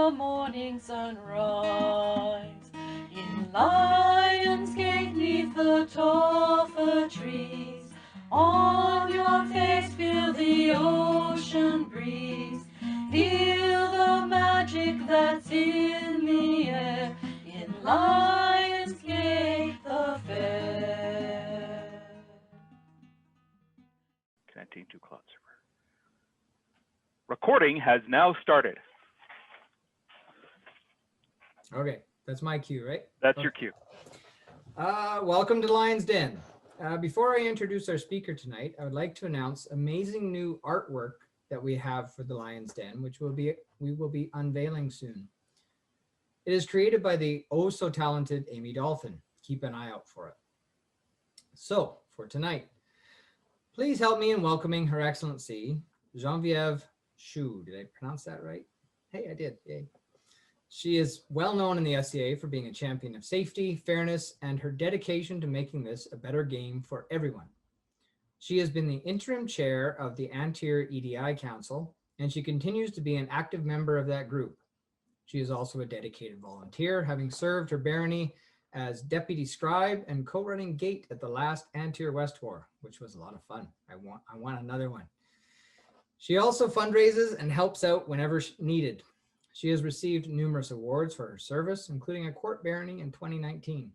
the morning sunrise. In Lions Gate, 'neath the tall fir trees, on your face feel the ocean breeze. Feel the magic that's in the air. In Lions Gate, the fair. Connecting to cloud server. Recording has now started. Okay, that's my cue, right? That's okay. Your cue. Welcome to Lion's Den. Before I introduce our speaker tonight, I would like to announce amazing new artwork that we have for the Lion's Den, which we will be unveiling soon. It is created by the oh so talented Amy Dolphin. Keep an eye out for it. So for tonight, please help me in welcoming Her Excellency Genevieve Choue. Did I pronounce that right? Hey, I did. Yay. She is well known in the SCA for being a champion of safety, fairness, and her dedication to making this a better game for everyone. She has been the interim chair of the Antir EDI Council, and she continues to be an active member of that group. She is also a dedicated volunteer, having served her barony as deputy scribe and co-running gate at the last Antir West War, which was a lot of fun. I want another one. She also fundraises and helps out whenever needed. She has received numerous awards for her service, including a court barony in 2019.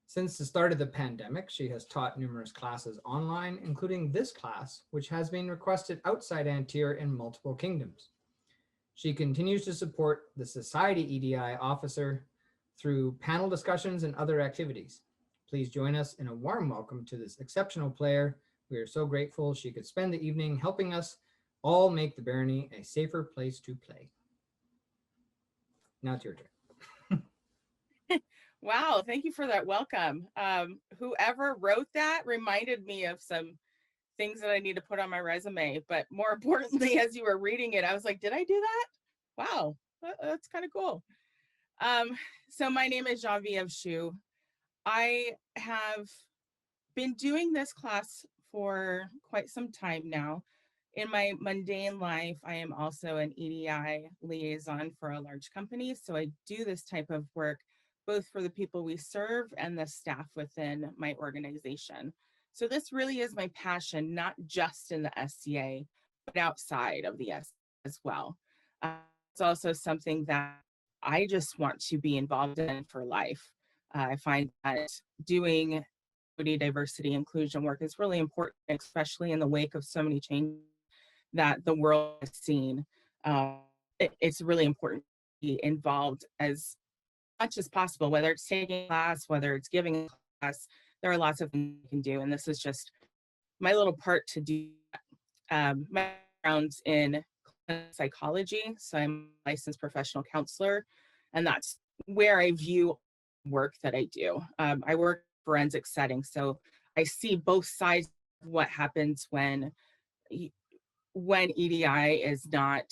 Since the start of the pandemic, she has taught numerous classes online, including this class, which has been requested outside Antir in multiple kingdoms. She continues to support the Society EDI officer through panel discussions and other activities. Please join us in a warm welcome to this exceptional player. We are so grateful she could spend the evening helping us all make the barony a safer place to play. Now it's your turn. Wow, thank you for that welcome. Whoever wrote that reminded me of some things that I need to put on my resume, but more importantly, as you were reading it, I was like, did I do that? Wow, that's kind of cool. So my name is Genevieve Choue. I have been doing this class for quite some time now. In my mundane life, I am also an EDI liaison for a large company. So I do this type of work, both for the people we serve and the staff within my organization. So this really is my passion, not just in the SCA, but outside of the SCA as well. It's also something that I just want to be involved in for life. I find that doing equity, diversity, inclusion work is really important, especially in the wake of so many changes that the world has seen. It's really important to be involved as much as possible, whether it's taking a class, whether it's giving a class. There are lots of things you can do, and this is just my little part to do that. My background's in psychology, so I'm a licensed professional counselor, and that's where I view work that I do. I work in a forensic setting, so I see both sides of what happens when EDI is not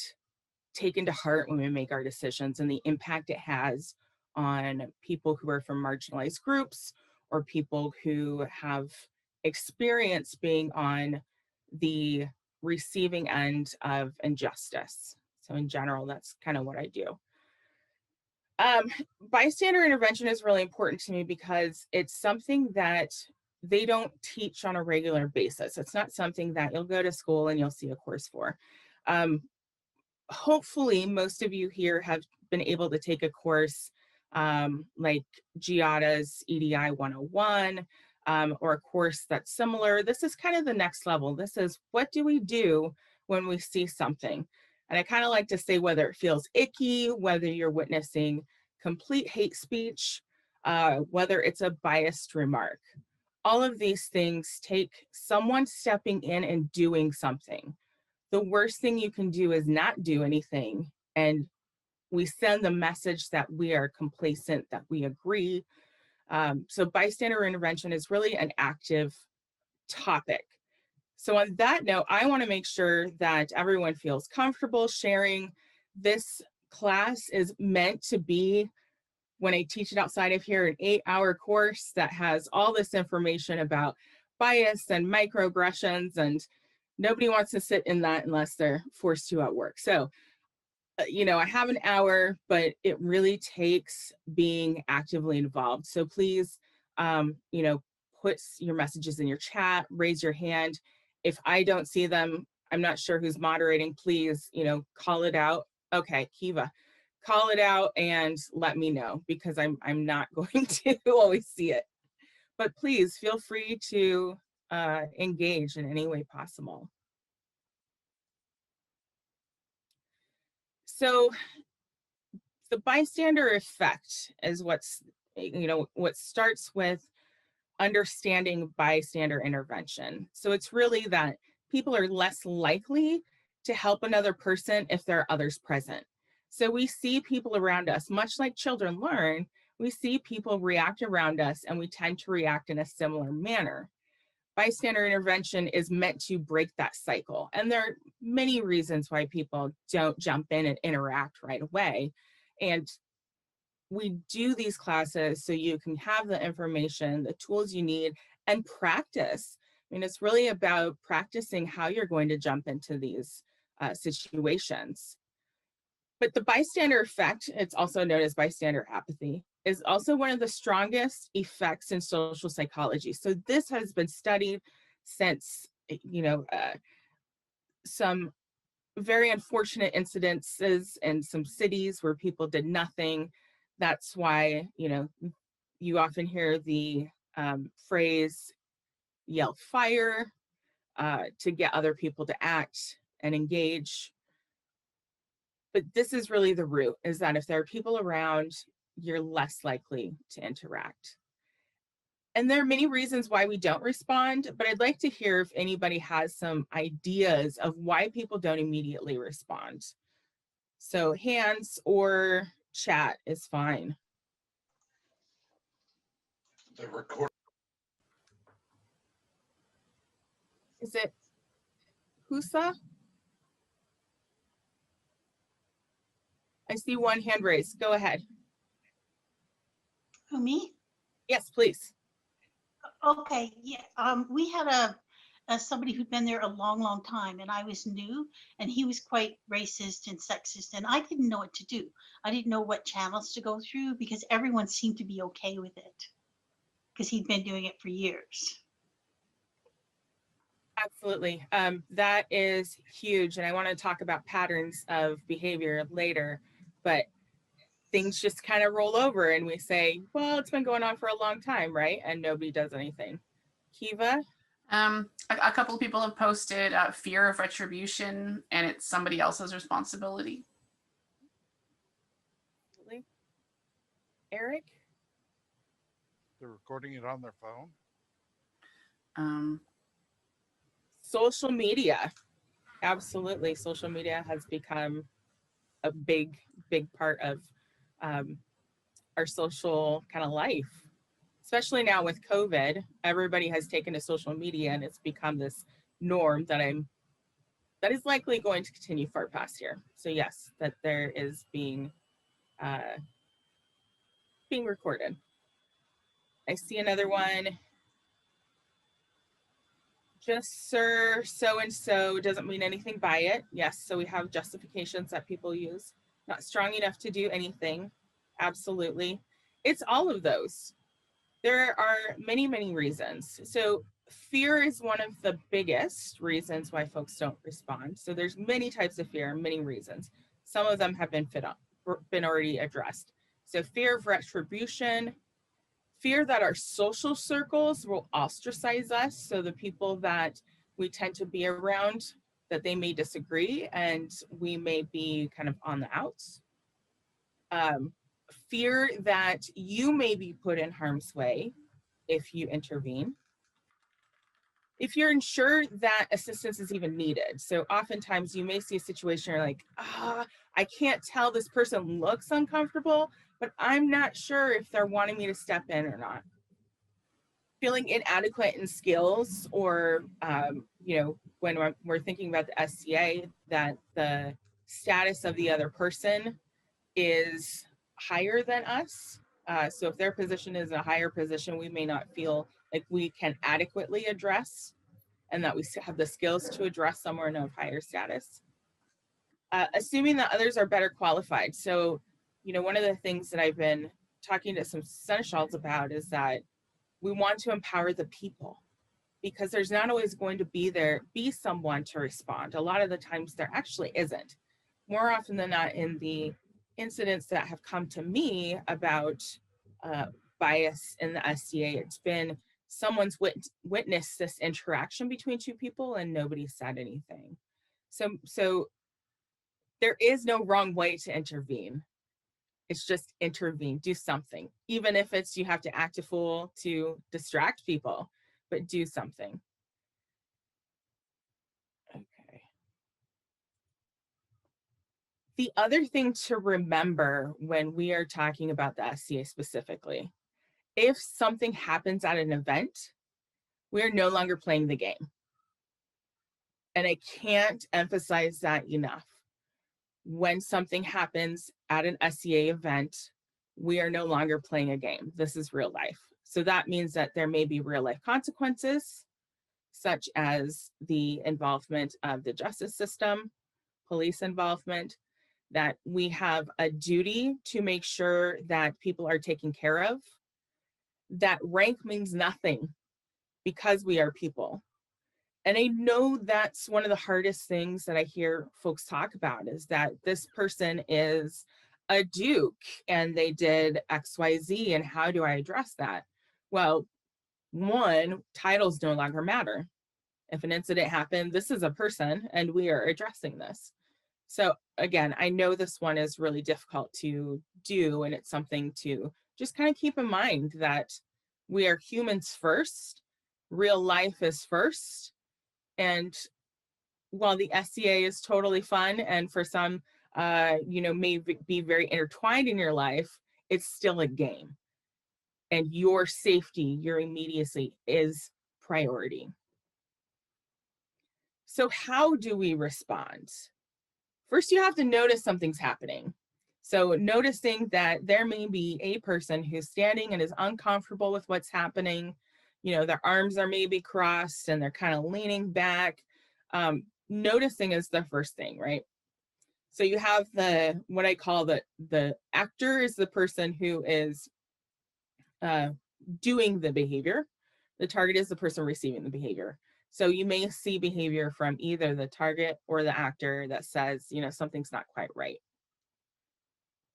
taken to heart when we make our decisions, and the impact it has on people who are from marginalized groups or people who have experience being on the receiving end of injustice. So in general, that's kind of what I do. Bystander intervention is really important to me because it's something that they don't teach on a regular basis. It's not something that you'll go to school and you'll see a course for. Hopefully, most of you here have been able to take a course like Giada's EDI 101 or a course that's similar. This is kind of the next level. This is what do we do when we see something? And I kind of like to say whether it feels icky, whether you're witnessing complete hate speech, whether it's a biased remark. All of these things take someone stepping in and doing something. The worst thing you can do is not do anything. And we send the message that we are complacent, that we agree. So bystander intervention is really an active topic. So on that note, I want to make sure that everyone feels comfortable sharing. This class is meant to be, when I teach it outside of here, an 8-hour course that has all this information about bias and microaggressions, and nobody wants to sit in that unless they're forced to at work. So I have an hour, but it really takes being actively involved. So please, put your messages in your chat, raise your hand. If I don't see them, I'm not sure who's moderating. Please, call it out. Okay, Kiva, call it out and let me know, because I'm not going to always see it. But please feel free to engage in any way possible. So the bystander effect is what starts with understanding bystander intervention. So it's really that people are less likely to help another person if there are others present. So we see people around us, much like children learn, we see people react around us and we tend to react in a similar manner. Bystander intervention is meant to break that cycle. And there are many reasons why people don't jump in and interact right away. And we do these classes so you can have the information, the tools you need, and practice. I mean, it's really about practicing how you're going to jump into these situations. But the bystander effect, it's also known as bystander apathy, is also one of the strongest effects in social psychology. So this has been studied since, some very unfortunate incidences in some cities where people did nothing. That's why, you often hear the phrase, yell fire, to get other people to act and engage. But this is really the root, is that if there are people around, you're less likely to interact. And there are many reasons why we don't respond, but I'd like to hear if anybody has some ideas of why people don't immediately respond. So hands or chat is fine. The record. Is it Husa? I see one hand raised. Go ahead. Who, me? Yes, please. Okay, yeah. We had somebody who'd been there a long time, and I was new, and he was quite racist and sexist, and I didn't know what to do. I didn't know what channels to go through because everyone seemed to be okay with it because he'd been doing it for years. Absolutely. That is huge. And I want to talk about patterns of behavior later, but things just kind of roll over and we say, well, it's been going on for a long time, right? And nobody does anything. Kiva? A couple of people have posted fear of retribution, and it's somebody else's responsibility. Absolutely. Eric? They're recording it on their phone. Social media. Absolutely. Social media has become a big part of our social kind of life, especially now with COVID. Everybody has taken to social media and it's become this norm that is likely going to continue far past here. So yes, that there is being recorded. I see another one. Just sir, so-and-so doesn't mean anything by it. Yes, so we have justifications that people use. Not strong enough to do anything. Absolutely. It's all of those. There are many reasons. So fear is one of the biggest reasons why folks don't respond. So there's many types of fear, many reasons. Some of them have been already addressed. So fear of retribution, fear that our social circles will ostracize us. So the people that we tend to be around, that they may disagree and we may be kind of on the outs. Fear that you may be put in harm's way if you intervene. If you're unsure that assistance is even needed. So oftentimes you may see a situation where like, I can't tell, this person looks uncomfortable, but I'm not sure if they're wanting me to step in or not. Feeling inadequate in skills, or, when we're thinking about the SCA, that the status of the other person is higher than us. So if their position is a higher position, we may not feel like we can adequately address and that we have the skills to address someone of higher status. assuming that others are better qualified. So, one of the things that I've been talking to some Seneschals about is that we want to empower the people, because there's not always going to be someone to respond. A lot of the times there actually isn't. More often than not, in the incidents that have come to me about bias in the SCA, it's been someone's witnessed this interaction between two people and nobody said anything. So there is no wrong way to intervene. It's just intervene, do something. Even if it's you have to act a fool to distract people, but do something. Okay. The other thing to remember when we are talking about the SCA specifically, if something happens at an event, we are no longer playing the game. And I can't emphasize that enough. When something happens at an SCA event, we are no longer playing a game. This is real life. So that means that there may be real life consequences, such as the involvement of the justice system, police involvement, that we have a duty to make sure that people are taken care of. That rank means nothing because we are people. And I know that's one of the hardest things that I hear folks talk about, is that this person is a duke and they did XYZ, and how do I address that? Well, one, titles no longer matter. If an incident happened, this is a person and we are addressing this. So again, I know this one is really difficult to do, and it's something to just kind of keep in mind, that we are humans first, real life is first. And while the SCA is totally fun, and for some, may be very intertwined in your life, it's still a game. And your safety, your immediacy is priority. So how do we respond? First, you have to notice something's happening. So noticing that there may be a person who's standing and is uncomfortable with what's happening. Their arms are maybe crossed and they're kind of leaning back. Noticing is the first thing, right? So you have what I call the actor is the person who is doing the behavior. The target is the person receiving the behavior. So you may see behavior from either the target or the actor that says, something's not quite right.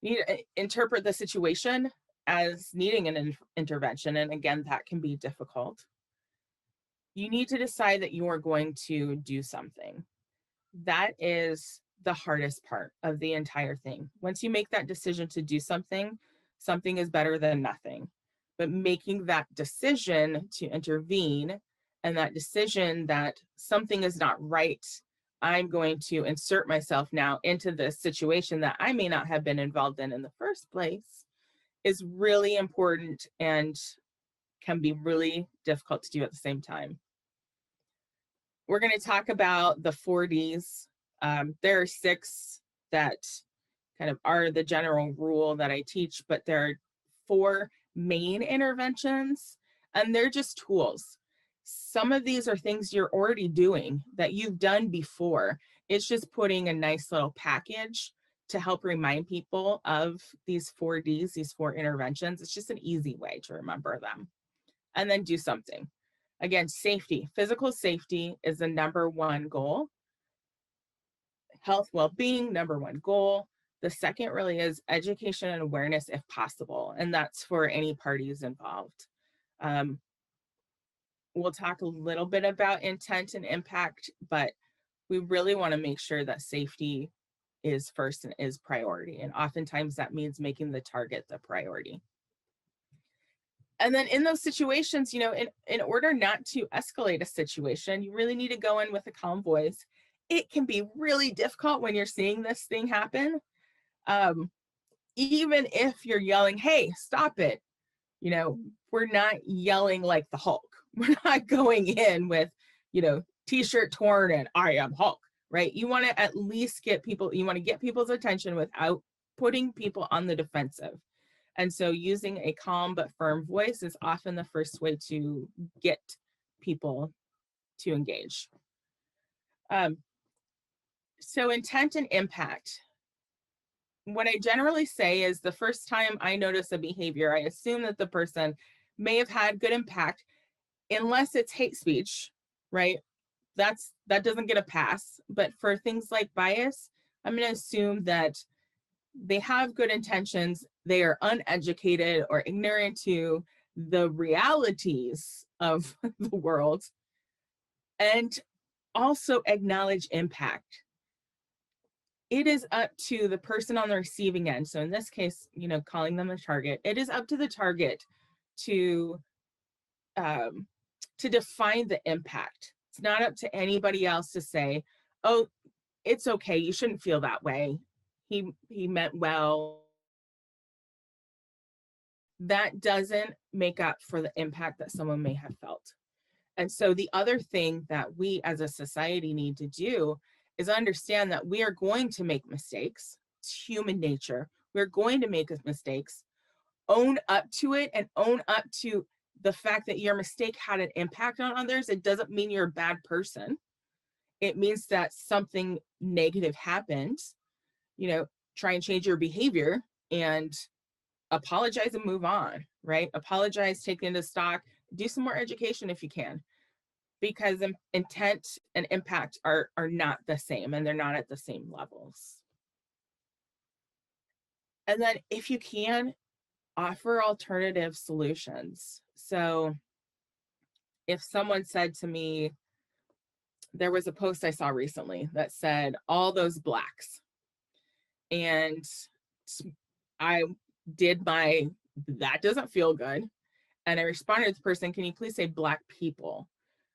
You need to interpret the situation as needing an intervention. And again, that can be difficult. You need to decide that you are going to do something. That is the hardest part of the entire thing. Once you make that decision to do something, something is better than nothing. But making that decision to intervene, and that decision that something is not right, I'm going to insert myself now into this situation that I may not have been involved in the first place, is really important and can be really difficult to do at the same time. We're going to talk about the 4Ds. There are 6 that kind of are the general rule that I teach, but there are 4 main interventions, and they're just tools. Some of these are things you're already doing that you've done before. It's just putting a nice little package to help remind people of these 4Ds, these 4 interventions. It's just an easy way to remember them. And then do something. Again, safety, physical safety is the #1 goal. Health, well-being, #1 goal. The second really is education and awareness if possible, and that's for any parties involved. We'll talk a little bit about intent and impact, but we really want to make sure that safety is first and is priority. And oftentimes that means making the target the priority. And then in those situations, in order not to escalate a situation, you really need to go in with a calm voice. It can be really difficult when you're seeing this thing happen. Even if you're yelling, hey, stop it. We're not yelling like the Hulk. We're not going in with, t-shirt torn and I am Hulk, right? You want to at least get people's attention without putting people on the defensive. And so using a calm but firm voice is often the first way to get people to engage. So intent and impact. What I generally say is the first time I notice a behavior, I assume that the person may have had good impact, unless it's hate speech, right? That doesn't get a pass. But for things like bias, I'm going to assume that they have good intentions, they are uneducated or ignorant to the realities of the world, and also acknowledge impact. It is up to the person on the receiving end. So in this case, calling them a target, it is up to the target to define the impact. It's not up to anybody else to say, oh, it's okay, you shouldn't feel that way. He meant well. That doesn't make up for the impact that someone may have felt. And so the other thing that we as a society need to do is understand that we are going to make mistakes. It's human nature. We're going to make mistakes. Own up to it and own up to the fact that your mistake had an impact on others. It doesn't mean you're a bad person. It means that something negative happened. Try and change your behavior and apologize and move on, right? Apologize, take into stock, do some more education if you can, because intent and impact are not the same, and they're not at the same levels. And then if you can, offer alternative solutions. So if someone said to me, there was a post I saw recently that said, all those blacks. And I did that doesn't feel good. And I responded to the person, can you please say black people?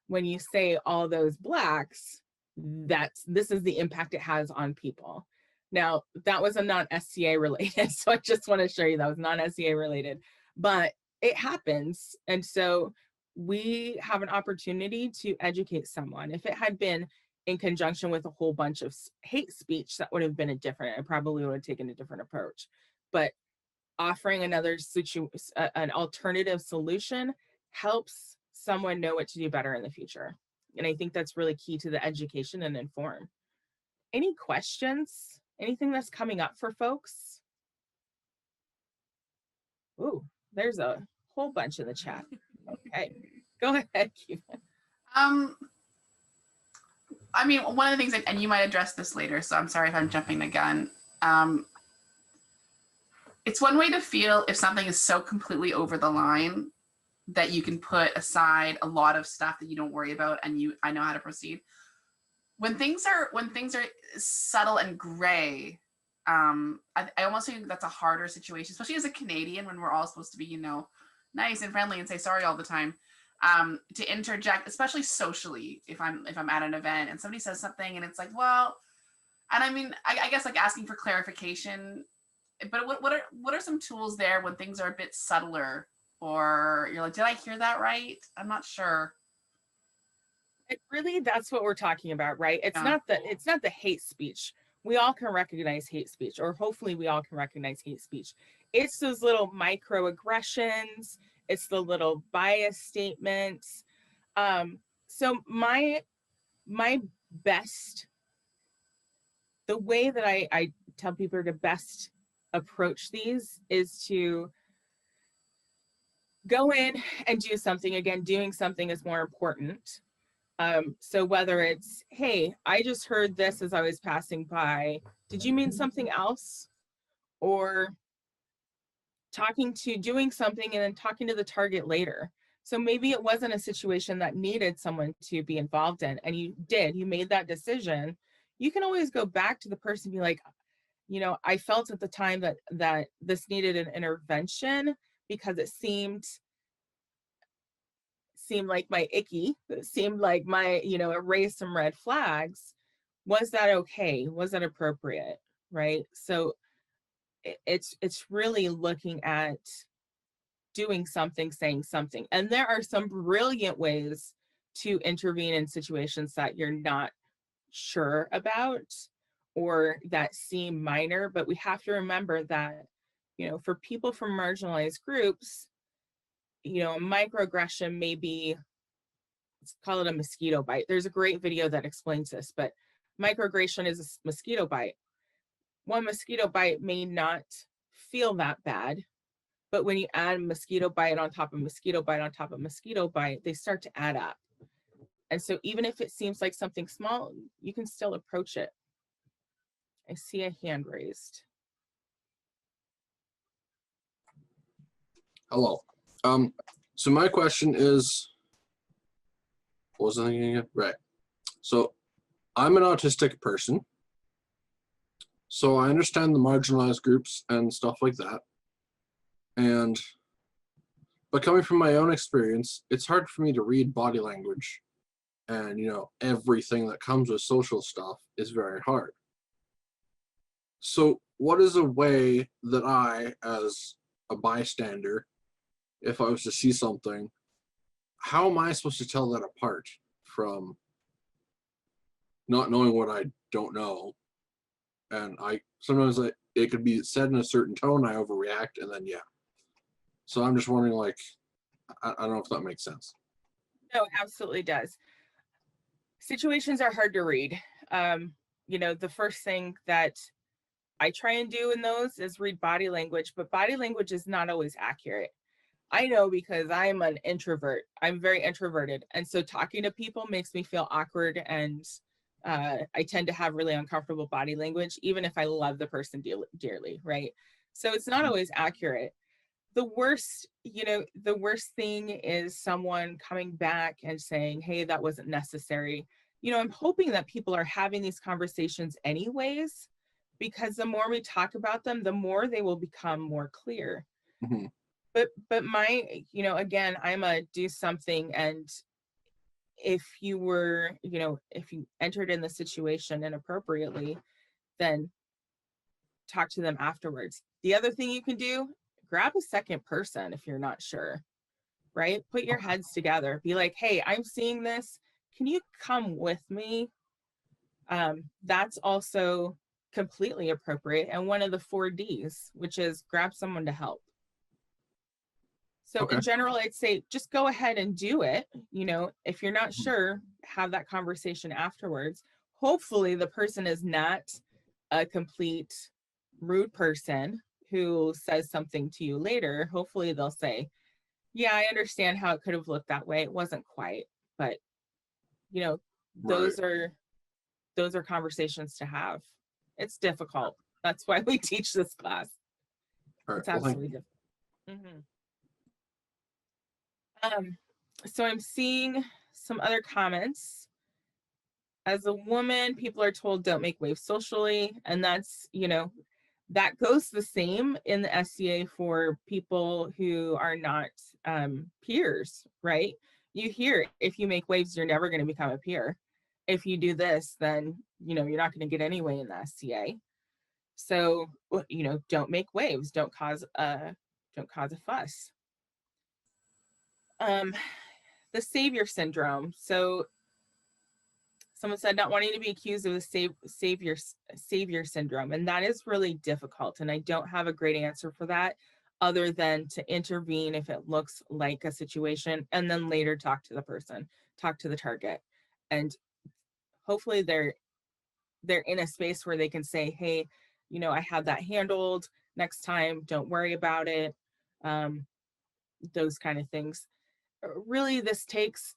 When you say all those blacks, this is the impact it has on people. Now, that was a non-SCA related, so I just want to show you that was non-SCA related, but it happens. And so we have an opportunity to educate someone. If it had been in conjunction with a whole bunch of hate speech, that would have been I probably would have taken a different approach. But offering an alternative solution helps someone know what to do better in the future. And I think that's really key to the education and inform. Any questions? Anything that's coming up for folks? Ooh, there's a whole bunch in the chat. Okay, go ahead, Cuba. I mean, one of the things, and you might address this later, so I'm sorry if I'm jumping the gun. It's one way to feel if something is so completely over the line that you can put aside a lot of stuff that you don't worry about, and I know how to proceed. When things are subtle and gray, I almost think that's a harder situation, especially as a Canadian, when we're all supposed to be, nice and friendly and say sorry all the time. To interject, especially socially, if I'm at an event and somebody says something and it's like, well, and I mean, I guess like asking for clarification, but what are some tools there when things are a bit subtler, or you're like, did I hear that right? I'm not sure. Really, that's what we're talking about, right? It's not the hate speech. We all can recognize hate speech, or hopefully we all can recognize hate speech. It's those little microaggressions. It's the little bias statements. So my best, the way that I tell people to best approach these is to go in and do something. Again, doing something is more important. So whether it's, hey, I just heard this as I was passing by, did you mean something else? Or doing something and then talking to the target later. So maybe it wasn't a situation that needed someone to be involved in, and you made that decision. You can always go back to the person and be like, I felt at the time that this needed an intervention because it seemed like my icky, it seemed like my, it raised some red flags. Was that okay? Was that appropriate? Right? So it's really looking at doing something, saying something. And there are some brilliant ways to intervene in situations that you're not sure about or that seem minor, but we have to remember that, for people from marginalized groups, a microaggression may be, let's call it a mosquito bite. There's a great video that explains this, but Microaggression is a mosquito bite. One mosquito bite may not feel that bad, but when you add mosquito bite on top of mosquito bite on top of mosquito bite, they start to add up. And so even if it seems like something small, you can still approach it. I see a hand raised. Hello. So my question is, what was I thinking again? Right. So I'm an autistic person. So I understand the marginalized groups and stuff like that. But coming from my own experience, it's hard for me to read body language. And, you know, everything that comes with social stuff is very hard. So what is a way that I, as a bystander, if I was to see something, how am I supposed to tell that apart from not knowing what I don't know? And sometimes it could be said in a certain tone, I overreact, and then, yeah. So I'm just wondering, like, I don't know if that makes sense. No, it absolutely does. Situations are hard to read. You know, the first thing that I try and do in those is read body language, but body language is not always accurate. I know because I'm an introvert. I'm very introverted. And so talking to people makes me feel awkward, and I tend to have really uncomfortable body language, even if I love the person dearly, right? So it's not always accurate. The worst, you know, the worst thing is someone coming back and saying, hey, that wasn't necessary. You know, I'm hoping that people are having these conversations anyways, because the more we talk about them, the more they will become more clear. Mm-hmm. But my, you know, again, I'm a do something. And if you were, you know, if you entered in the situation inappropriately, then talk to them afterwards. The other thing you can do, grab a second person if you're not sure, right? Put your heads together. Be like, hey, I'm seeing this. Can you come with me? That's also completely appropriate. And one of the 4 Ds, which is grab someone to help. So Okay. in general, I'd say just go ahead and do it. You know, if you're not sure, have that conversation afterwards. Hopefully the person is not a complete rude person who says something to you later. Hopefully they'll say, yeah, I understand how it could have looked that way. It wasn't quite, but you know, those are conversations to have. It's difficult. That's why we teach this class. All right. It's absolutely difficult. Mm-hmm. So I'm seeing some other comments. As a woman, people are told don't make waves socially, and that's, you know, that goes the same in the SCA for people who are not peers, right? You hear, if you make waves, you're never going to become a peer. If you do this, then, you know, you're not going to get anyway in the SCA. So, you know, don't make waves, don't cause a fuss. The savior syndrome. So someone said not wanting to be accused of the savior syndrome, and that is really difficult, and I don't have a great answer for that other than to intervene if it looks like a situation, and then later talk to the person, talk to the target, and hopefully they're in a space where they can say, hey, you know, I had that handled, next time don't worry about it, those kind of things. Really, this takes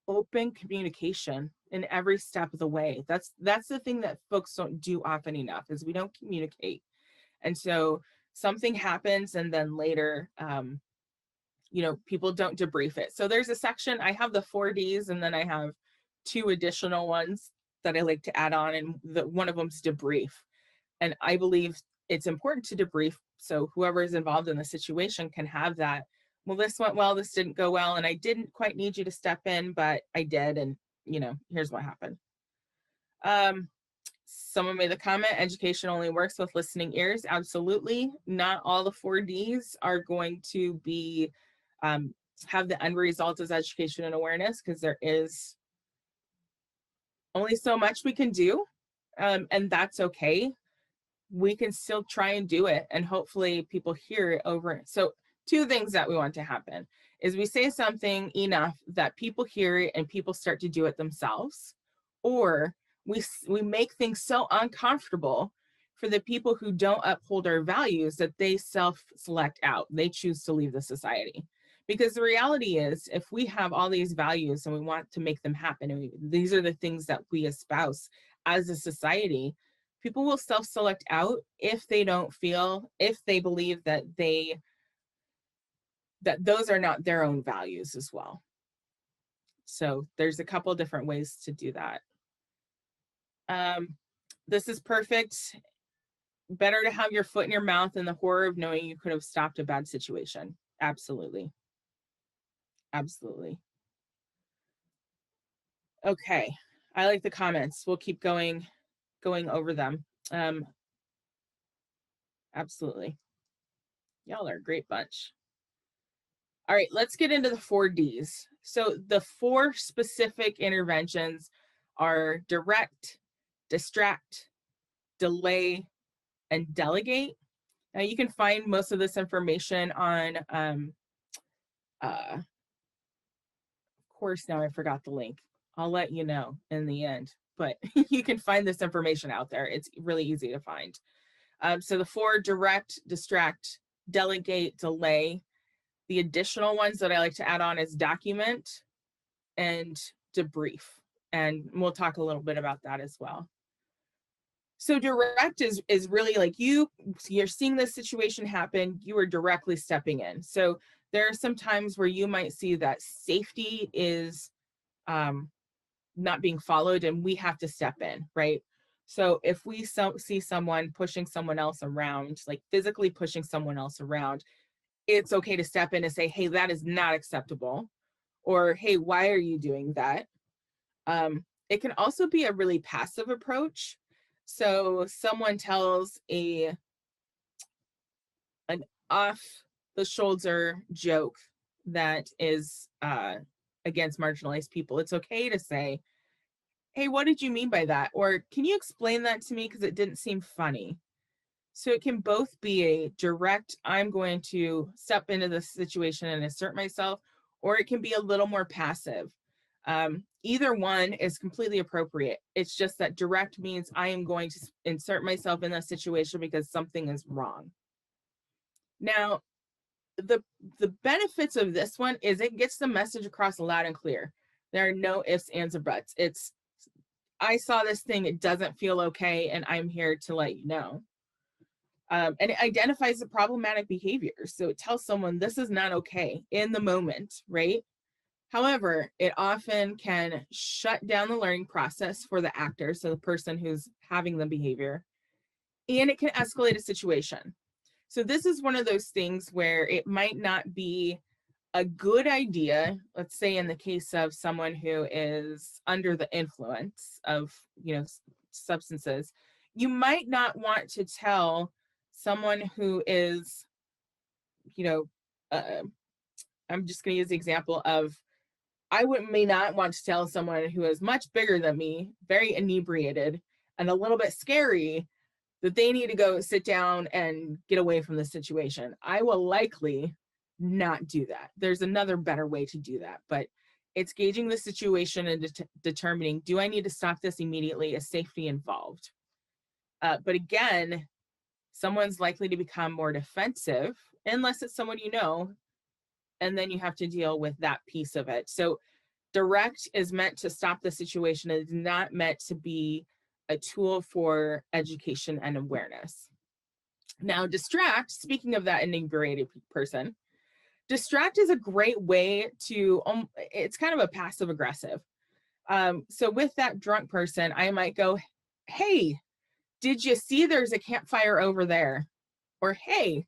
open communication in every step of the way. That's the thing that folks don't do often enough, is we don't communicate. And so something happens, and then later, you know, people don't debrief it. So there's a section, I have the 4 Ds, and then I have 2 additional ones that I like to add on, and one of them's debrief. And I believe it's important to debrief so whoever is involved in the situation can have that, well, this went well, this didn't go well, and I didn't quite need you to step in, but I did, and you know, here's what happened. Someone made the comment, education only works with listening ears. Absolutely. Not all the 4 Ds are going to be have the end result as education and awareness, because there is only so much we can do, and that's okay. We can still try and do it, and hopefully people hear it over. So 2 things that we want to happen is we say something enough that people hear it and people start to do it themselves, or we make things so uncomfortable for the people who don't uphold our values that they self-select out. They choose to leave the society. Because the reality is, if we have all these values and we want to make them happen, and these are the things that we espouse as a society, people will self-select out if they don't feel, if they believe that those are not their own values as well. So there's a couple different ways to do that. This is perfect. Better to have your foot in your mouth than the horror of knowing you could have stopped a bad situation. Absolutely. Absolutely. Okay. I like the comments. We'll keep going over them. Absolutely. Y'all are a great bunch. All right, let's get into the 4 Ds. So the 4 specific interventions are direct, distract, delay, and delegate. Now you can find most of this information on, of course, now I forgot the link. I'll let you know in the end, but you can find this information out there. It's really easy to find. So the 4: direct, distract, delegate, delay. The additional ones that I like to add on is document and debrief. And we'll talk a little bit about that as well. So direct is really like you're seeing this situation happen, you are directly stepping in. So there are some times where you might see that safety is not being followed and we have to step in, right? So if we see someone pushing someone else around, like physically pushing someone else around, it's okay to step in and say, hey, that is not acceptable. Or, hey, why are you doing that? It can also be a really passive approach. So someone tells an off the shoulder joke that is against marginalized people. It's okay to say, hey, what did you mean by that? Or can you explain that to me because it didn't seem funny? So it can both be a direct, I'm going to step into this situation and assert myself, or it can be a little more passive. Either one is completely appropriate. It's just that direct means I am going to insert myself in that situation because something is wrong. Now, the benefits of this one is it gets the message across loud and clear. There are no ifs, ands, or buts. It's, I saw this thing, it doesn't feel okay, and I'm here to let you know. And it identifies the problematic behavior. So it tells someone this is not okay in the moment, right? However, it often can shut down the learning process for the actor, so the person who's having the behavior, and it can escalate a situation. So this is one of those things where it might not be a good idea, let's say in the case of someone who is under the influence of, substances, you might not want to tell someone who is, I'm just going to use the example of, I may not want to tell someone who is much bigger than me, very inebriated, and a little bit scary, that they need to go sit down and get away from the situation. I will likely not do that. There's another better way to do that, but it's gauging the situation and determining, do I need to stop this immediately? Is safety involved? But again, someone's likely to become more defensive unless it's someone you know, and then you have to deal with that piece of it. So direct is meant to stop the situation. It's not meant to be a tool for education and awareness. Now, distract, speaking of that inebriated person, distract is a great way to, it's kind of a passive aggressive. So with that drunk person, I might go, hey, did you see there's a campfire over there? Or, hey,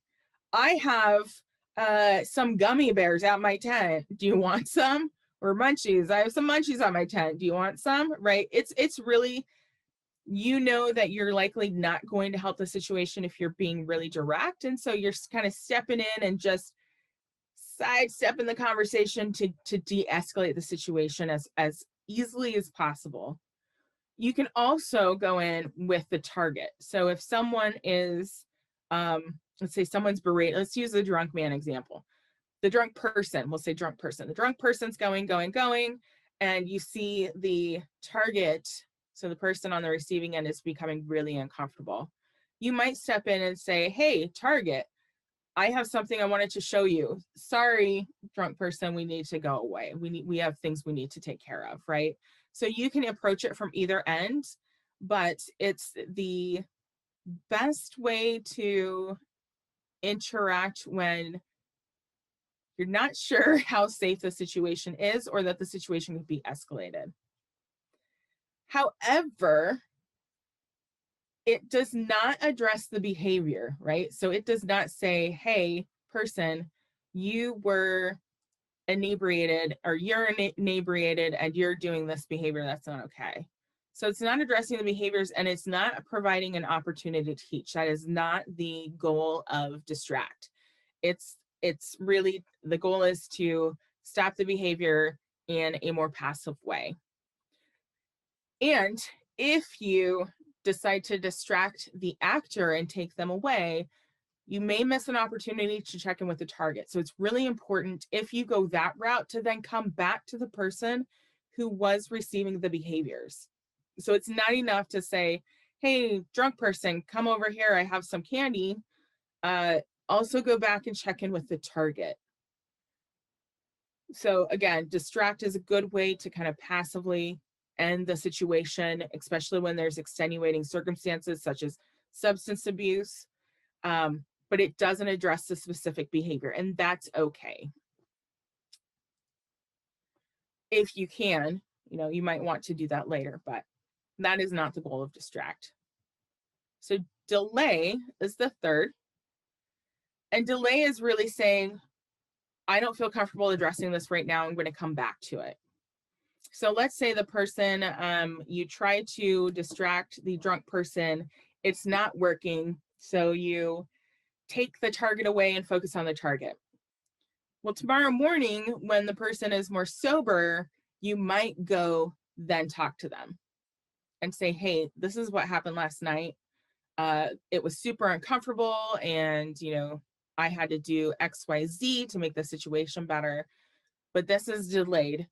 I have some gummy bears at my tent. Do you want some? Or munchies. I have some munchies on my tent. Do you want some? Right? It's really, that you're likely not going to help the situation if you're being really direct. And so you're kind of stepping in and just sidestepping the conversation to de-escalate the situation as easily as possible. You can also go in with the target. So if someone is, let's say someone's berating, let's use the drunk man example. The drunk person, we'll say drunk person. The drunk person's going, and you see the target So the person on the receiving end is becoming really uncomfortable. You might step in and say, hey, target, I have something I wanted to show you. Sorry, drunk person, we need to go away. We have things we need to take care of, right? So you can approach it from either end, but it's the best way to interact when you're not sure how safe the situation is or that the situation could be escalated. However, it does not address the behavior, right? So it does not say, hey, person, you were inebriated or you're inebriated and you're doing this behavior that's not okay. So it's not addressing the behaviors and it's not providing an opportunity to teach. That is not the goal of distract. It's really, the goal is to stop the behavior in a more passive way. And if you decide to distract the actor and take them away, you may miss an opportunity to check in with the target. So it's really important if you go that route to then come back to the person who was receiving the behaviors. So it's not enough to say, hey, drunk person, come over here, I have some candy. Also go back and check in with the target. So again, distract is a good way to kind of passively end the situation, especially when there's extenuating circumstances such as substance abuse, but it doesn't address the specific behavior, and that's okay. If you can, you might want to do that later, but that is not the goal of distract. So delay is the third, and delay is really saying, I don't feel comfortable addressing this right now, I'm going to come back to it. So let's say the person, you try to distract the drunk person, it's not working, so you take the target away and focus on the target. Well, tomorrow morning, when the person is more sober, you might go then talk to them and say, hey, this is what happened last night. It was super uncomfortable and, I had to do XYZ to make the situation better, but this is delayed.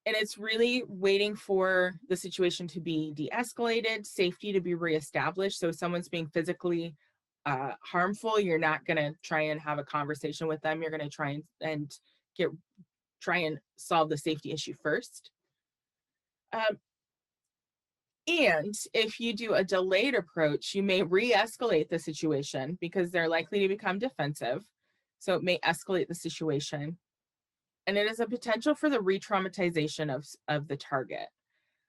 And it's really waiting for the situation to be de-escalated, safety to be reestablished. So if someone's being physically harmful, you're not going to try and have a conversation with them. You're going to try and solve the safety issue first. And if you do a delayed approach, you may re-escalate the situation because they're likely to become defensive. So it may escalate the situation. And it is a potential for the re-traumatization of the target.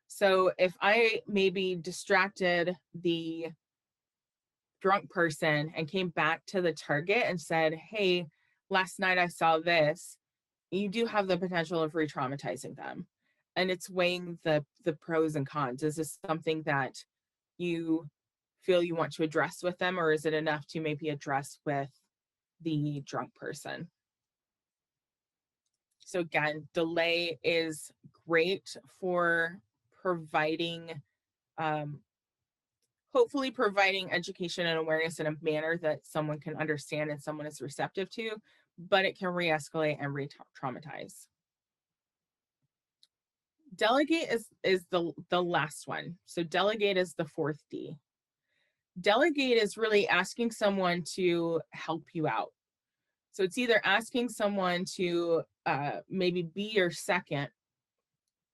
So if I maybe distracted the drunk person and came back to the target and said, hey, last night I saw this, you do have the potential of re-traumatizing them. And it's weighing the pros and cons. Is this something that you feel you want to address with them, or is it enough to maybe address with the drunk person? So again, delay is great for providing, hopefully providing education and awareness in a manner that someone can understand and someone is receptive to, but it can re-escalate and re-traumatize. Delegate is the last one. So delegate is the fourth D. Delegate is really asking someone to help you out. So it's either asking someone to maybe be your second.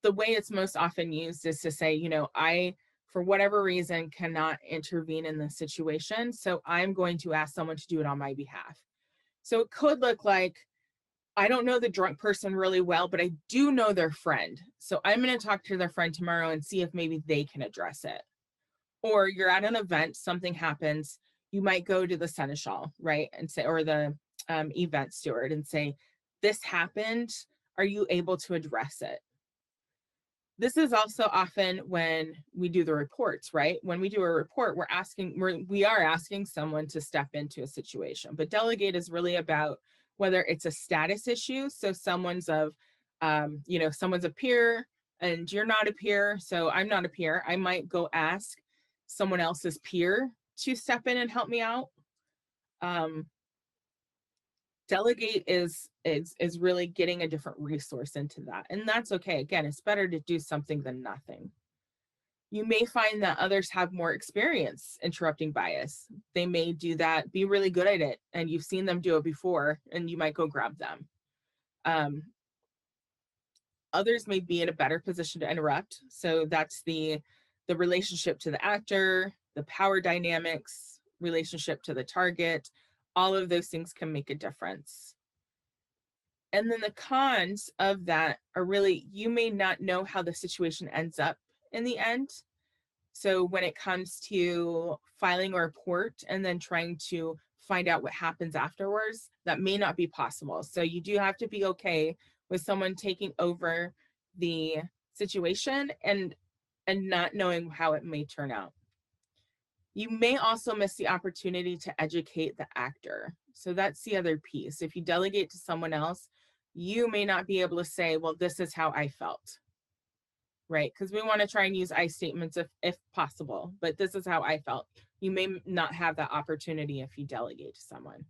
The way it's most often used is to say, I, for whatever reason, cannot intervene in this situation, so I'm going to ask someone to do it on my behalf. So it could look like, I don't know the drunk person really well, but I do know their friend. So I'm going to talk to their friend tomorrow and see if maybe they can address it. Or you're at an event, something happens, you might go to the Seneschal, right? And say, or the event steward and say, this happened, are you able to address it? This is also often when we do the reports, right? When we do a report, we are asking someone to step into a situation, but delegate is really about whether it's a status issue. So someone's someone's a peer and you're not a peer. So I'm not a peer. I might go ask someone else's peer to step in and help me out. Delegate is really getting a different resource into that. And that's okay. Again, it's better to do something than nothing. You may find that others have more experience interrupting bias. They may do that, be really good at it, and you've seen them do it before, and you might go grab them. Others may be in a better position to interrupt. So that's the relationship to the actor, the power dynamics, relationship to the target. All of those things can make a difference. And then the cons of that are really, you may not know how the situation ends up in the end. So when it comes to filing a report and then trying to find out what happens afterwards, that may not be possible. So you do have to be okay with someone taking over the situation and not knowing how it may turn out. You may also miss the opportunity to educate the actor. So that's the other piece. If you delegate to someone else, you may not be able to say, well, this is how I felt, right? Because we want to try and use I statements if possible, but this is how I felt. You may not have that opportunity if you delegate to someone.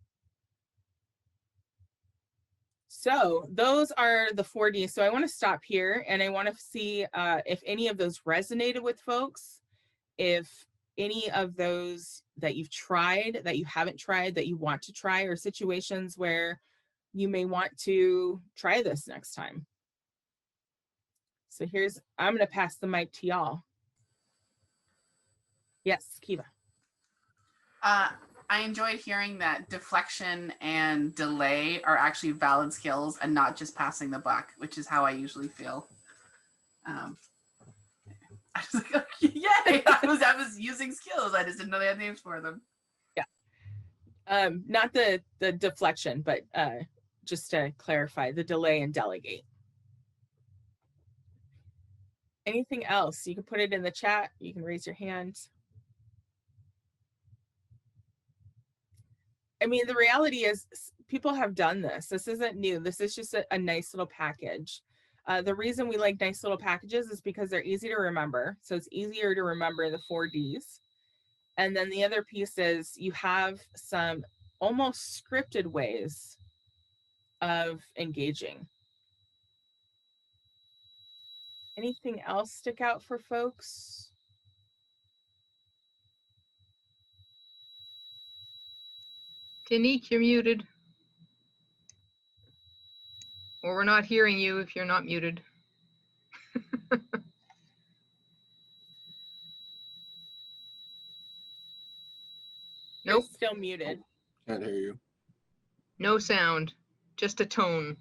So those are the 4Ds. So I want to stop here and I want to see if any of those resonated with folks, if any of those that you've tried, that you haven't tried, that you want to try, or situations where you may want to try this next time. So I'm going to pass the mic to y'all. Yes, Kiva. I enjoyed hearing that deflection and delay are actually valid skills and not just passing the buck, which is how I usually feel. I was like, okay, yay! I was using skills. I just didn't know they had names for them. Yeah. Not the deflection, but just to clarify, the delay and delegate. Anything else? You can put it in the chat. You can raise your hand. I mean, the reality is people have done this. This isn't new. This is just a nice little package. The reason we like nice little packages is because they're easy to remember. So it's easier to remember the 4Ds. And then the other piece is you have some almost scripted ways of engaging. Anything else stick out for folks? Tanique, you're muted. Or we're not hearing you if you're not muted. You're Nope, still muted. Can't hear you. no sound, just a tone.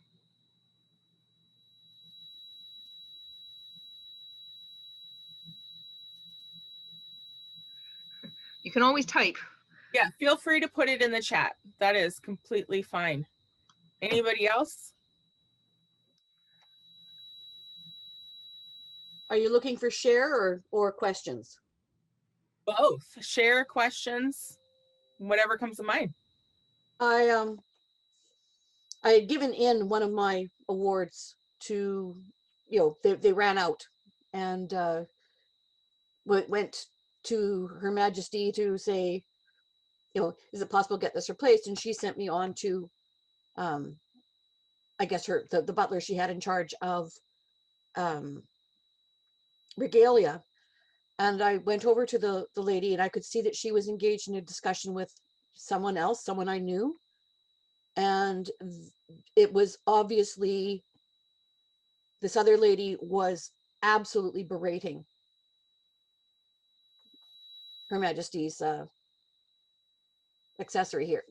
You can always type. Yeah, feel free to put it in the chat. That is completely fine. Anybody else? Are you looking for share or questions? Both. Share, questions, whatever comes to mind. I had given in one of my awards to, they ran out, and went to Her Majesty to say, is it possible to get this replaced? And she sent me on to, I guess the butler she had in charge of regalia. And I went over to the lady, and I could see that she was engaged in a discussion with someone else, someone I knew. And it was obviously, this other lady was absolutely berating Her Majesty's accessory here.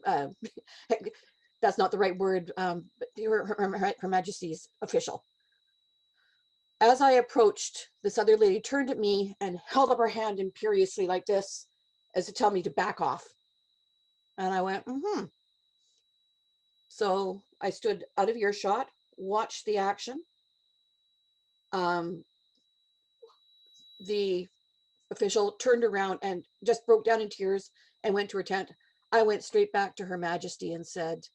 That's not the right word. But Her Majesty's official. As I approached, this other lady turned at me and held up her hand imperiously like this, as to tell me to back off. And I went, So I stood out of earshot, watched the action. The official turned around and just broke down in tears and went to her tent. I went straight back to Her Majesty and said,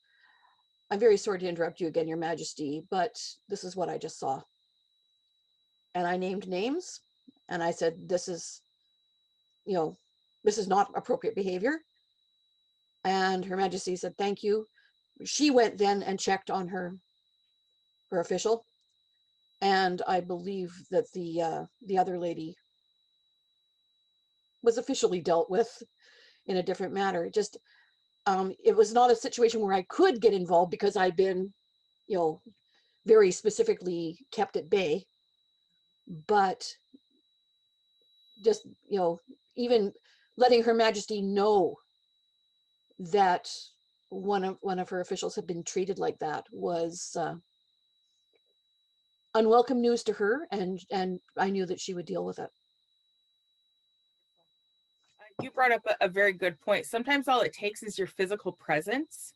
I'm very sorry to interrupt you again, Your Majesty, but this is what I just saw. And I named names, and I said, this is not appropriate behavior. And Her Majesty said, thank you. She went then and checked on her official. And I believe that the other lady was officially dealt with in a different manner. Just it was not a situation where I could get involved because I'd been, you know, very specifically kept at bay. But just, you know, even letting Her Majesty know that one of her officials had been treated like that was unwelcome news to her, and I knew that she would deal with it. You brought up a very good point. Sometimes all it takes is your physical presence.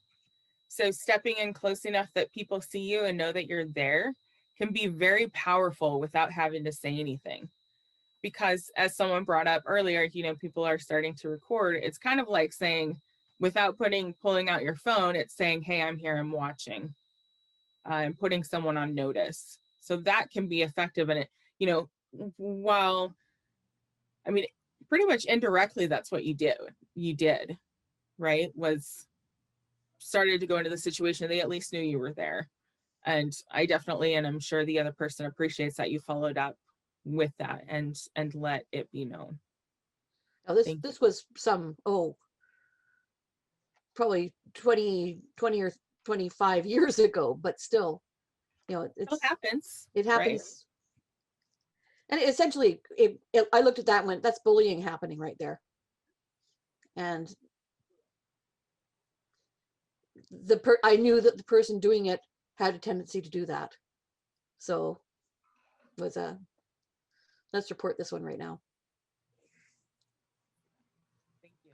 So stepping in close enough that people see you and know that you're there can be very powerful without having to say anything. Because as someone brought up earlier, you know, people are starting to record. It's kind of like saying, without pulling out your phone, it's saying, hey, I'm here, I'm watching, and putting someone on notice. So that can be effective. And it, you know, while, I mean, pretty much indirectly, that's what you did, right? Was started to go into the situation. They at least knew you were there. And I definitely, and I'm sure the other person appreciates that you followed up with that and let it be known. Now this was some, probably 20 or 25 years ago, but still, you know, it happens. It happens. Right? And essentially, I looked at that and went, that's bullying happening right there. And I knew that the person doing it had a tendency to do that. So let's report this one right now. Thank you.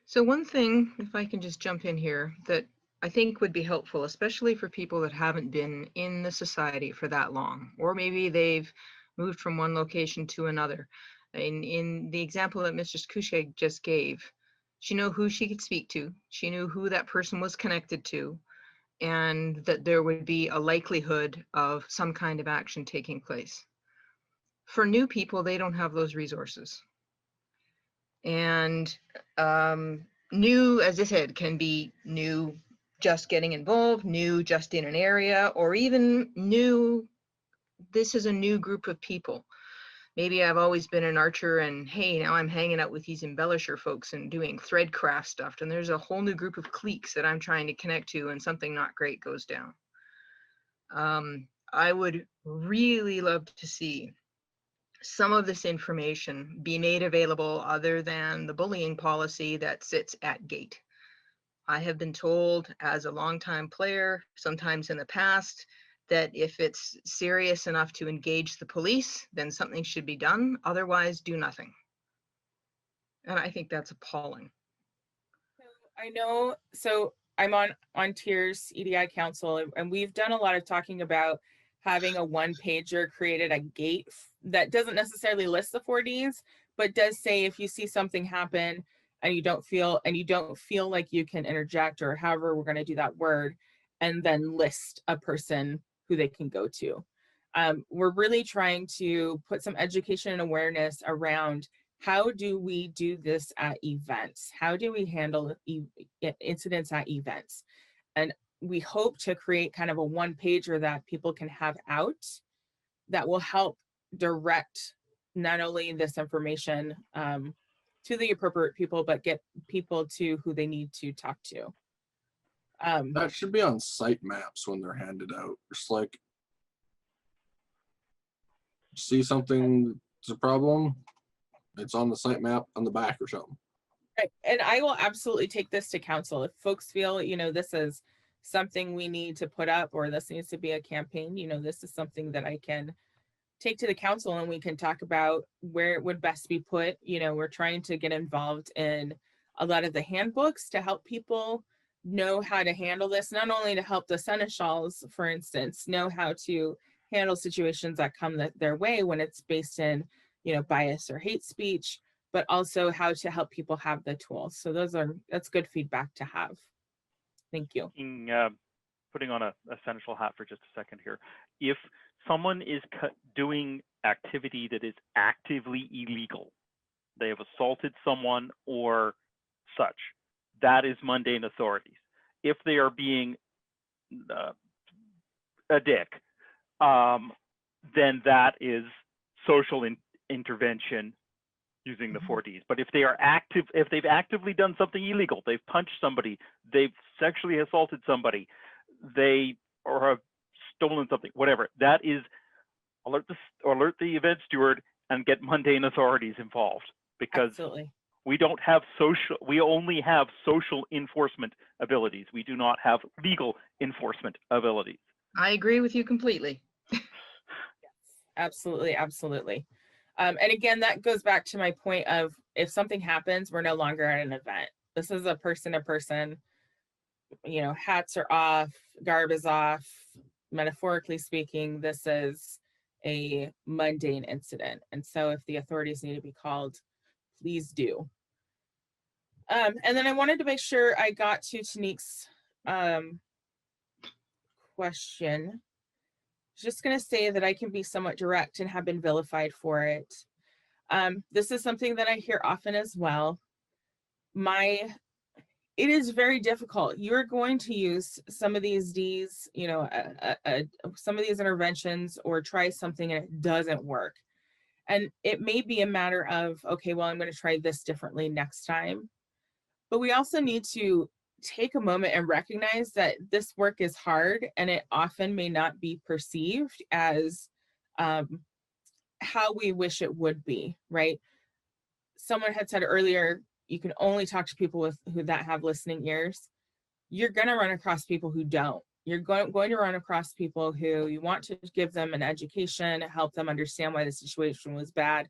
So one thing, if I can just jump in here, that I think would be helpful, especially for people that haven't been in the society for that long, or maybe they've moved from one location to another. In the example that Mr. Choue just gave, she knew who she could speak to. She knew who that person was connected to, and that there would be a likelihood of some kind of action taking place. For new people, they don't have those resources. And new, as I said, can be new just getting involved, new just in an area, or even new, this is a new group of people. Maybe I've always been an archer and hey, now I'm hanging out with these embellisher folks and doing thread craft stuff. And there's a whole new group of cliques that I'm trying to connect to and something not great goes down. I would really love to see some of this information be made available other than the bullying policy that sits at gate. I have been told as a longtime player, sometimes in the past, that if it's serious enough to engage the police, then something should be done. Otherwise, do nothing. And I think that's appalling. I know, so I'm on Tiers EDI Council, and we've done a lot of talking about having a one-pager created at gate that doesn't necessarily list the 4Ds, but does say if you see something happen and you don't feel like you can interject, or however we're going to do that word, and then list a person who they can go to. We're really trying to put some education and awareness around how do we do this at events? How do we handle incidents at events? And we hope to create kind of a one-pager that people can have out that will help direct not only this information to the appropriate people, but get people to who they need to talk to. That should be on site maps when they're handed out. Just like, see something, it's a problem, it's on the site map on the back or something. Right. And I will absolutely take this to council. If folks feel, you know, this is something we need to put up, or this needs to be a campaign, you know, this is something that I can take to the council and we can talk about where it would best be put. You know, we're trying to get involved in a lot of the handbooks to help people know how to handle this, not only to help the seneschals, for instance, know how to handle situations that come their way when it's based in, you know, bias or hate speech, but also how to help people have the tools. So that's good feedback to have. Thank you. Putting on a seneschal hat for just a second here. If someone is doing activity that is actively illegal, they have assaulted someone or such, that is mundane authorities. If they are being a dick, then that is social intervention, using the 4Ds. But if they are active, if they've actively done something illegal, they've punched somebody, they've sexually assaulted somebody, they or have stolen something, whatever, that is alert the event steward and get mundane authorities involved, because Absolutely. we don't have we only have social enforcement abilities. We do not have legal enforcement abilities. I agree with you completely. Absolutely, absolutely. And again, that goes back to my point of, if something happens, we're no longer at an event. This is a person to person, you know, hats are off, garb is off. Metaphorically speaking, this is a mundane incident. And so if the authorities need to be called, please do. And then I wanted to make sure I got to Tanique's question. Just going to say that I can be somewhat direct and have been vilified for it. This is something that I hear often as well. It is very difficult. You're going to use some of these Ds, you know, some of these interventions, or try something and it doesn't work. And it may be a matter of, okay, well, I'm going to try this differently next time. But we also need to take a moment and recognize that this work is hard, and it often may not be perceived as how we wish it would be, right? Someone had said earlier, you can only talk to people that have listening ears. You're going to run across people who don't. You're going to run across people who you want to give them an education, help them understand why the situation was bad,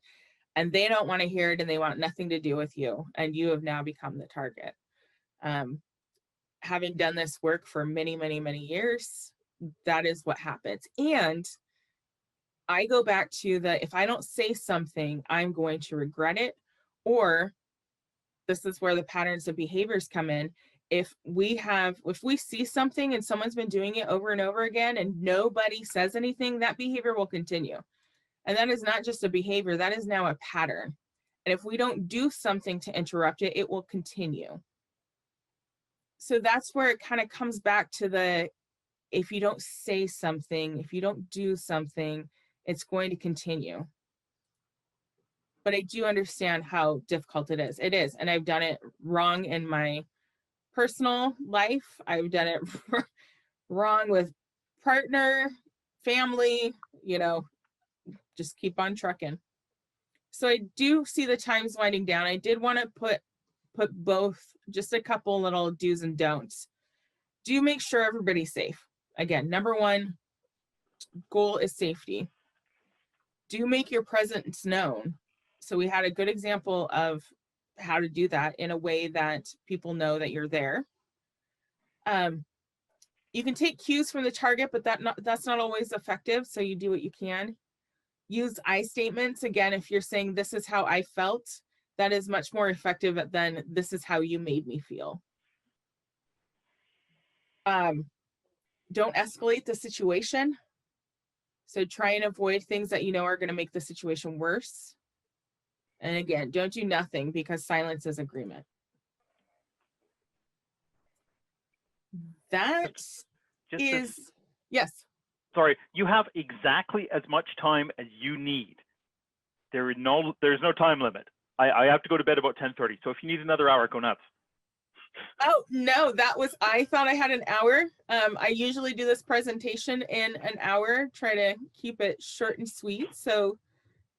and they don't want to hear it, and they want nothing to do with you, and you have now become the target. Having done this work for many, many, many years, that is what happens. And I go back to if I don't say something, I'm going to regret it. Or this is where the patterns of behaviors come in. If we see something and someone's been doing it over and over again and nobody says anything, that behavior will continue. And that is not just a behavior, that is now a pattern. And if we don't do something to interrupt it, it will continue. So that's where it kind of comes back to if you don't say something, if you don't do something, it's going to continue. But I do understand how difficult it is. It is. And I've done it wrong in my personal life. I've done it wrong with partner, family, you know, just keep on trucking. So I do see the time's winding down. I did want to put both, just a couple little do's and don'ts. Do make sure everybody's safe. Again, number one goal is safety. Do make your presence known. So we had a good example of how to do that in a way that people know that you're there. You can take cues from the target, but that's not always effective. So you do what you can. Use I statements. Again, if you're saying this is how I felt, that is much more effective than this is how you made me feel. Don't escalate the situation. So try and avoid things that you know are going to make the situation worse. And again, don't do nothing, because silence is agreement. That is, yes. Sorry, you have exactly as much time as you need. There's no time limit. I have to go to bed about 10:30. So if you need another hour, go nuts. Oh, no, I thought I had an hour. I usually do this presentation in an hour, try to keep it short and sweet. So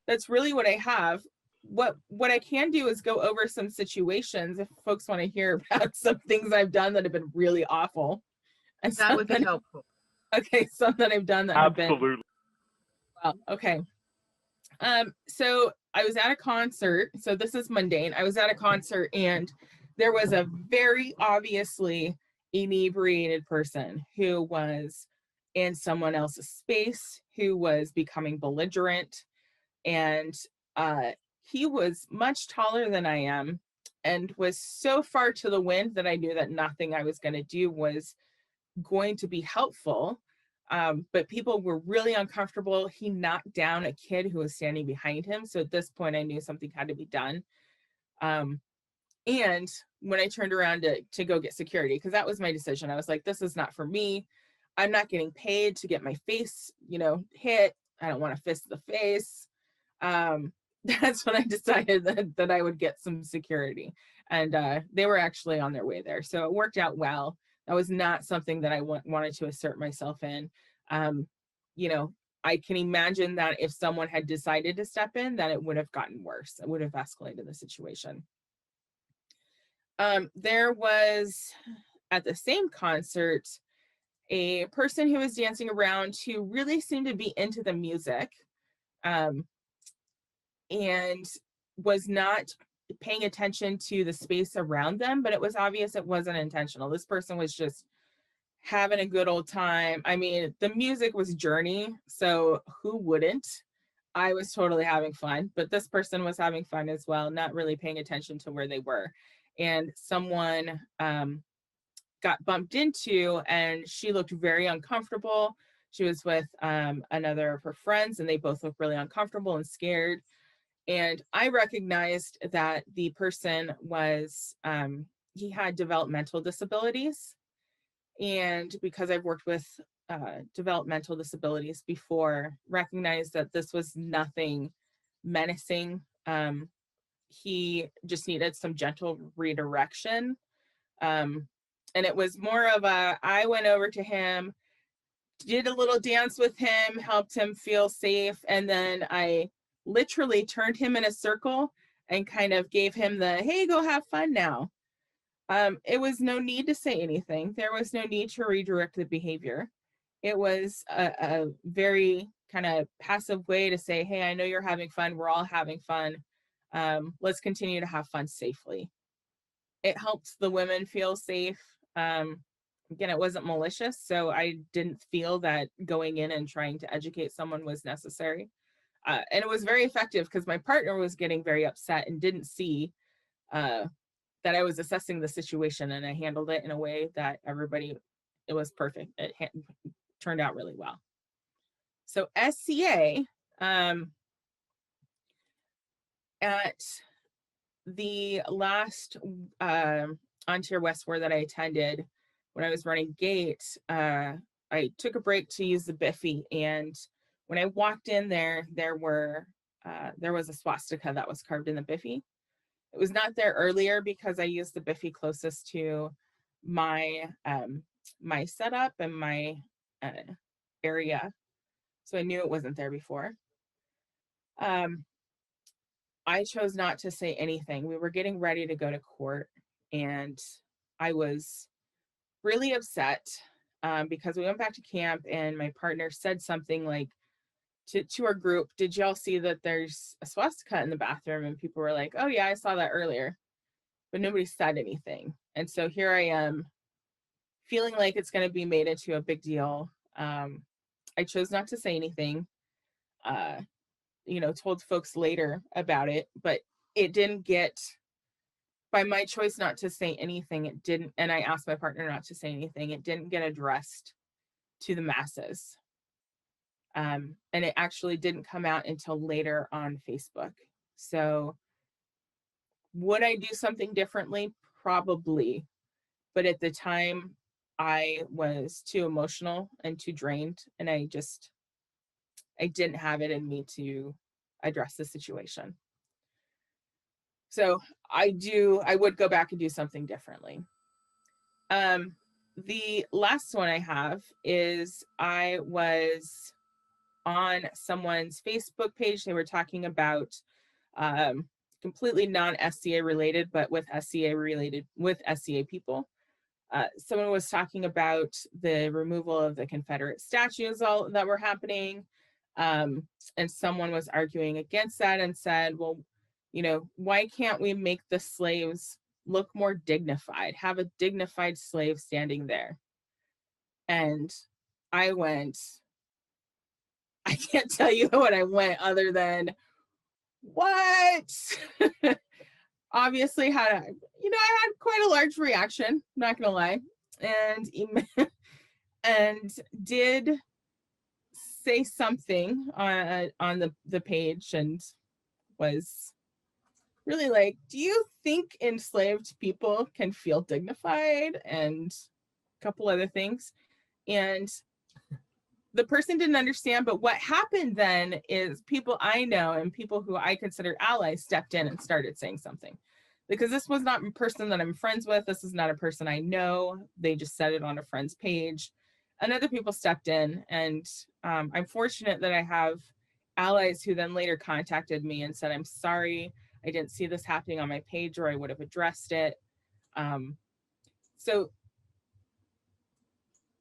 that's really what I have. What I can do is go over some situations if folks want to hear about some things I've done that have been really awful. And that would be helpful. Okay, some that I've done that absolutely have been. Well, okay. So I was at a concert. So this is mundane. I was at a concert and there was a very obviously inebriated person who was in someone else's space, who was becoming belligerent, and he was much taller than I am and was so far to the wind that I knew that nothing I was going to do was going to be helpful. But people were really uncomfortable. He knocked down a kid who was standing behind him. So at this point, I knew something had to be done. And when I turned around to go get security, because that was my decision, I was like, this is not for me. I'm not getting paid to get my face, hit. I don't want to fist the face. that's when I decided that I would get some security, and they were actually on their way there. So it worked out well. That was not something that I wanted to assert myself in. You know, I can imagine that if someone had decided to step in, that it would have gotten worse. It would have escalated the situation. There was, at the same concert, a person who was dancing around who really seemed to be into the music, and was not paying attention to the space around them, but it was obvious it wasn't intentional. This person was just having a good old time. I mean, the music was Journey, so who wouldn't? I was totally having fun, but this person was having fun as well, not really paying attention to where they were. And someone got bumped into, and she looked very uncomfortable. She was with another of her friends, and they both looked really uncomfortable and scared. And I recognized that the person was, he had developmental disabilities. And because I've worked with developmental disabilities before, recognized that this was nothing menacing. He just needed some gentle redirection. And it was more of I went over to him, did a little dance with him, helped him feel safe. And then I literally turned him in a circle and kind of gave him the, hey, go have fun now. It was no need to say anything. There was no need to redirect the behavior. It was a very kind of passive way to say, hey, I know you're having fun. We're all having fun. Let's continue to have fun safely. It helped the women feel safe. Again, it wasn't malicious, so I didn't feel that going in and trying to educate someone was necessary. And it was very effective because my partner was getting very upset and didn't see that I was assessing the situation, and I handled it in a way that it was perfect. It turned out really well. So SCA, at the last Ontario West War that I attended, when I was running Gate, I took a break to use the Biffy, and when I walked in there, there was a swastika that was carved in the Biffy. It was not there earlier because I used the Biffy closest to my my setup and my area, so I knew it wasn't there before. I chose not to say anything. We were getting ready to go to court, and I was really upset because we went back to camp, and my partner said something like to our group, did y'all see that there's a swastika in the bathroom? And people were like, oh yeah, I saw that earlier, but nobody said anything. And so here I am feeling like it's going to be made into a big deal. I chose not to say anything, told folks later about it, but it didn't get, by my choice not to say anything, it didn't, and I asked my partner not to say anything, it didn't get addressed to the masses. And it actually didn't come out until later on Facebook. So would I do something differently? Probably. But at the time, I was too emotional and too drained, and I didn't have it in me to address the situation. So I would go back and do something differently. The last one I have is I was on someone's Facebook page. They were talking about completely non-SCA related, but with SCA related, with SCA people. Someone was talking about the removal of the Confederate statues that were happening. And someone was arguing against that and said, well, why can't we make the slaves look more dignified, have a dignified slave standing there? And I can't tell you what I went other than, what? Obviously I had quite a large reaction, I'm not gonna lie, and did say something on the page, and was really like, do you think enslaved people can feel dignified, and a couple other things. And the person didn't understand, but what happened then is people I know and people who I consider allies stepped in and started saying something, because this was not a person that I'm friends with. This is not a person I know. They just said it on a friend's page, and other people stepped in. And I'm fortunate that I have allies who then later contacted me and said, I'm sorry, I didn't see this happening on my page, or I would have addressed it. So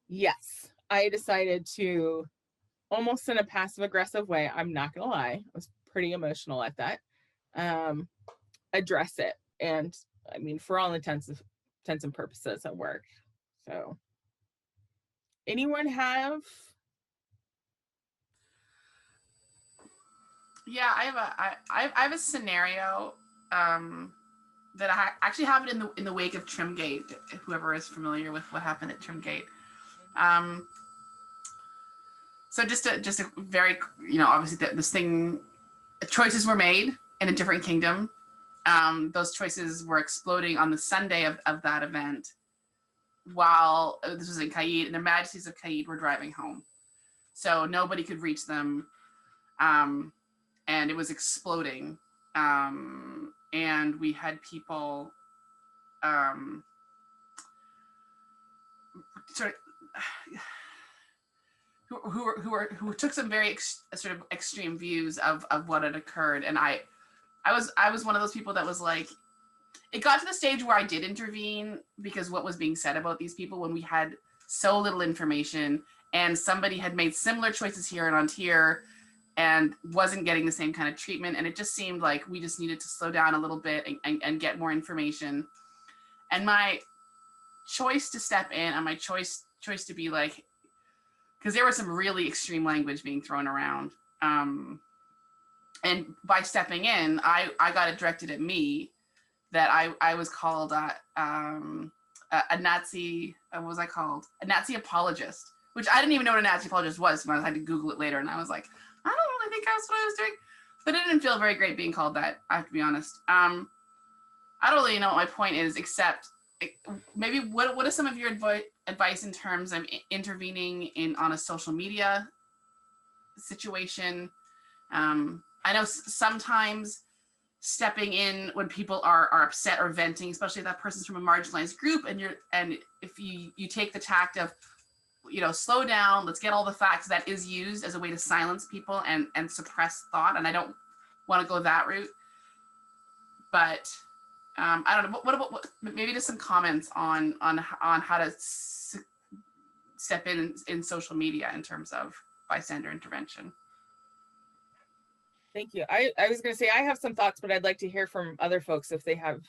yes, I decided to, almost in a passive aggressive way, I'm not gonna lie, I was pretty emotional at that, address it. And I mean, for all intents and purposes, it worked. So anyone have? Yeah, I have a scenario that I actually have it in the wake of Trimgate. Whoever is familiar with what happened at Trimgate. So just a very, obviously this thing, choices were made in a different kingdom. Those choices were exploding on the Sunday of that event, while this was in Caid, and the Majesties of Caid were driving home, so nobody could reach them. And it was exploding. And we had people sort of who took some very sort of extreme views of what had occurred. And I was one of those people that was like, it got to the stage where I did intervene, because what was being said about these people when we had so little information, and somebody had made similar choices here and on tier and wasn't getting the same kind of treatment. And it just seemed like we just needed to slow down a little bit and get more information. And my choice to step in, and my choice to be like, because there was some really extreme language being thrown around. And by stepping in, I got it directed at me that I was called a Nazi, what was I called? A Nazi apologist, which I didn't even know what a Nazi apologist was. So I had to Google it later, and I was like, I don't really think that's what I was doing. But it didn't feel very great being called that, I have to be honest. I don't really know what my point is, except maybe what is some of your advice in terms of intervening on a social media situation? I know sometimes stepping in when people are upset or venting, especially if that person's from a marginalized group, and if you take the tact of, slow down, let's get all the facts, that is used as a way to silence people and suppress thought. And I don't want to go that route, but I don't know. What maybe just some comments on how to step in social media in terms of bystander intervention. Thank you. I was going to say I have some thoughts, but I'd like to hear from other folks if they have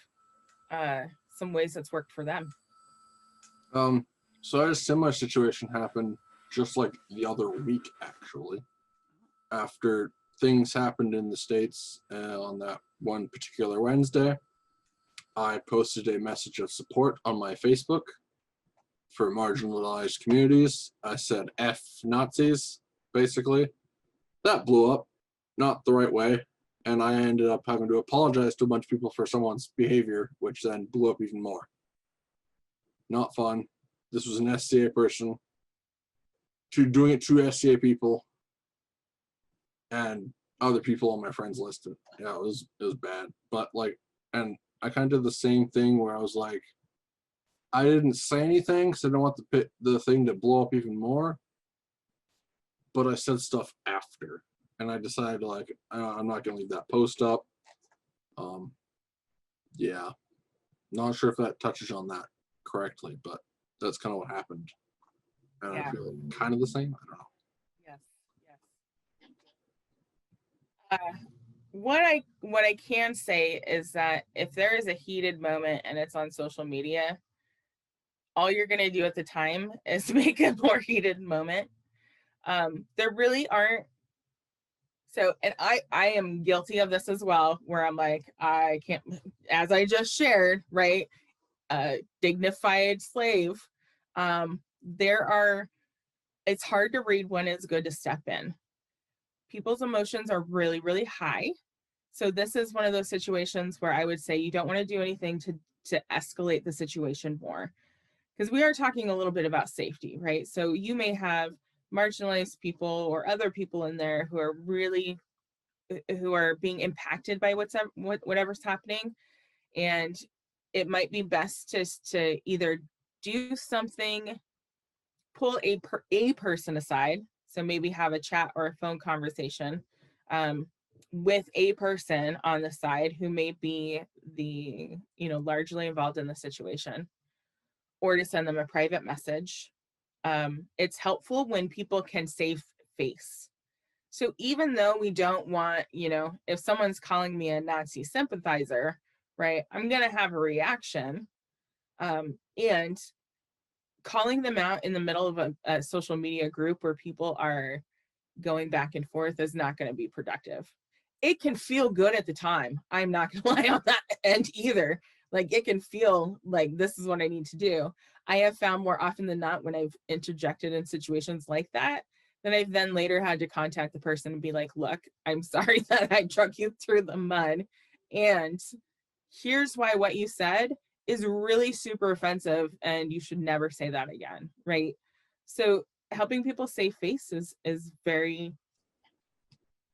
some ways that's worked for them. So I had a similar situation happen just like the other week, actually, after things happened in the States on that one particular Wednesday. I posted a message of support on my Facebook for marginalized communities. I said F Nazis, basically. That blew up, not the right way, and I ended up having to apologize to a bunch of people for someone's behavior, which then blew up even more. Not fun. This was an SCA person doing it to SCA people and other people on my friends list. Yeah, it was bad. But and I kind of did the same thing where I was like, I didn't say anything because I don't want the thing to blow up even more. But I said stuff after, and I decided I'm not gonna leave that post up. Yeah, not sure if that touches on that correctly, but that's kind of what happened. And Yeah. I feel kind of the same. I don't know. Yes. What I can say is that if there is a heated moment and it's on social media, all you're going to do at the time is make a more heated moment. There really aren't. So, and I am guilty of this as well, where I'm like, I can't, as I just shared, right? Dignified slave. It's hard to read when it's good to step in. People's emotions are really, really high. So this is one of those situations where I would say you don't want to do anything to escalate the situation more, because we are talking a little bit about safety, right? So you may have marginalized people or other people in there who are being impacted by whatever's happening. And it might be best to either do something, pull a person aside, so maybe have a chat or a phone conversation with a person on the side who may be largely involved in the situation, or to send them a private message. It's helpful when people can save face. So even though we don't want, if someone's calling me a Nazi sympathizer, right, I'm going to have a reaction. And calling them out in the middle of a social media group where people are going back and forth is not going to be productive. It can feel good at the time. I'm not going to lie on that end either. Like, it can feel like this is what I need to do. I have found more often than not, when I've interjected in situations like that, then I've then later had to contact the person and be like, look, I'm sorry that I drug you through the mud. And here's why what you said is really super offensive and you should never say that again, right? So helping people save face is very,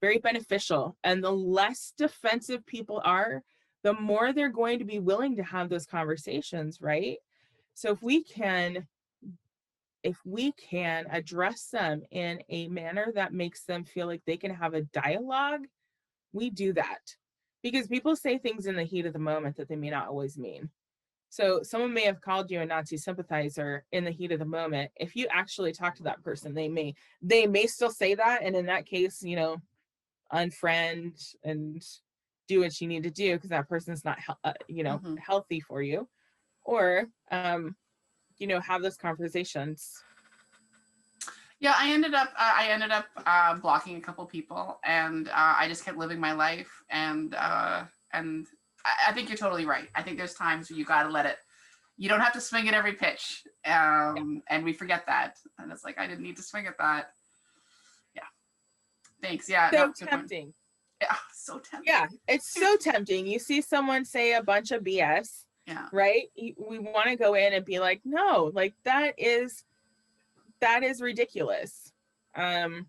very beneficial. And the less defensive people are, the more they're going to be willing to have those conversations, right? So if we can address them in a manner that makes them feel like they can have a dialogue, we do that. Because people say things in the heat of the moment that they may not always mean. So someone may have called you a Nazi sympathizer in the heat of the moment. If you actually talk to that person, they may still say that. And in that case, unfriend and do what you need to do, because that person's not, healthy for you. Or, have those conversations. Yeah, I ended up blocking a couple people, and I just kept living my life. And I think you're totally right. I think there's times where you got to let it. You don't have to swing at every pitch, and we forget that. And it's like, I didn't need to swing at that. Yeah. Thanks. Yeah. So tempting. Yeah, so tempting. Yeah, it's so tempting. You see someone say a bunch of BS. Yeah. Right. We want to go in and be like, no, like that is ridiculous. There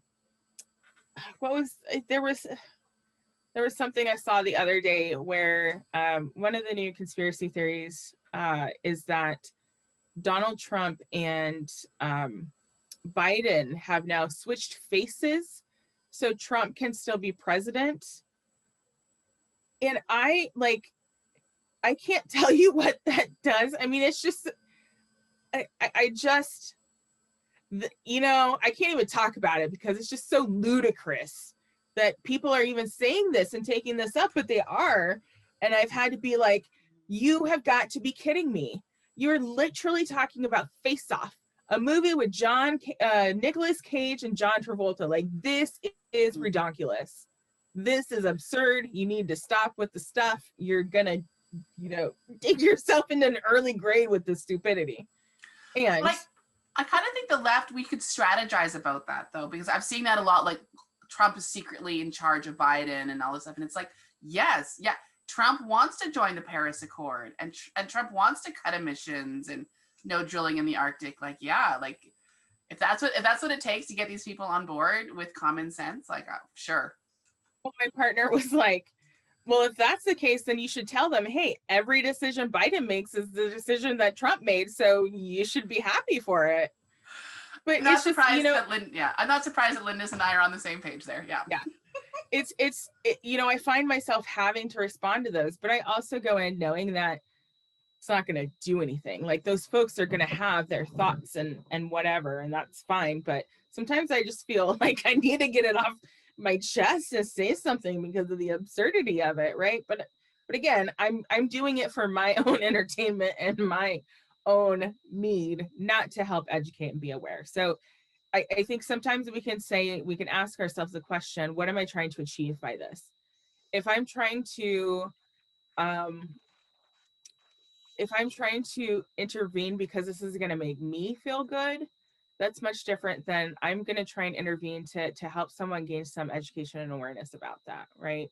was something I saw the other day where one of the new conspiracy theories is that Donald Trump and Biden have now switched faces so Trump can still be president. And I can't tell you what that does. I mean, it's just, I can't even talk about it because it's just so ludicrous that people are even saying this and taking this up, but they are. And I've had to be like, you have got to be kidding me. You're literally talking about Face Off, a movie with Nicolas Cage and John Travolta. Like, this is ridiculous. This is absurd. You need to stop with the stuff. You're gonna, dig yourself into an early grave with this stupidity. And I kind of think the left, we could strategize about that, though, because I've seen that a lot. Like, Trump is secretly in charge of Biden and all this stuff. And it's like, yes, yeah, Trump wants to join the Paris Accord, and Trump wants to cut emissions and no drilling in the Arctic. Like, yeah, like if that's what it takes to get these people on board with common sense, like, sure. Well, my partner was like, well, if that's the case, then you should tell them, hey, every decision Biden makes is the decision that Trump made, so you should be happy for it. But I'm not surprised that Lindis and I are on the same page there. Yeah. Yeah. It's I find myself having to respond to those, but I also go in knowing that it's not going to do anything. Like, those folks are going to have their thoughts and whatever, and that's fine. But sometimes I just feel like I need to get it off my chest to say something because of the absurdity of it, right? But again, I'm doing it for my own entertainment and my own need, not to help educate and be aware. So I think sometimes we can ask ourselves the question, what am I trying to achieve by this? If I'm trying to intervene because this is going to make me feel good, that's much different than I'm going to try and intervene to help someone gain some education and awareness about that, right?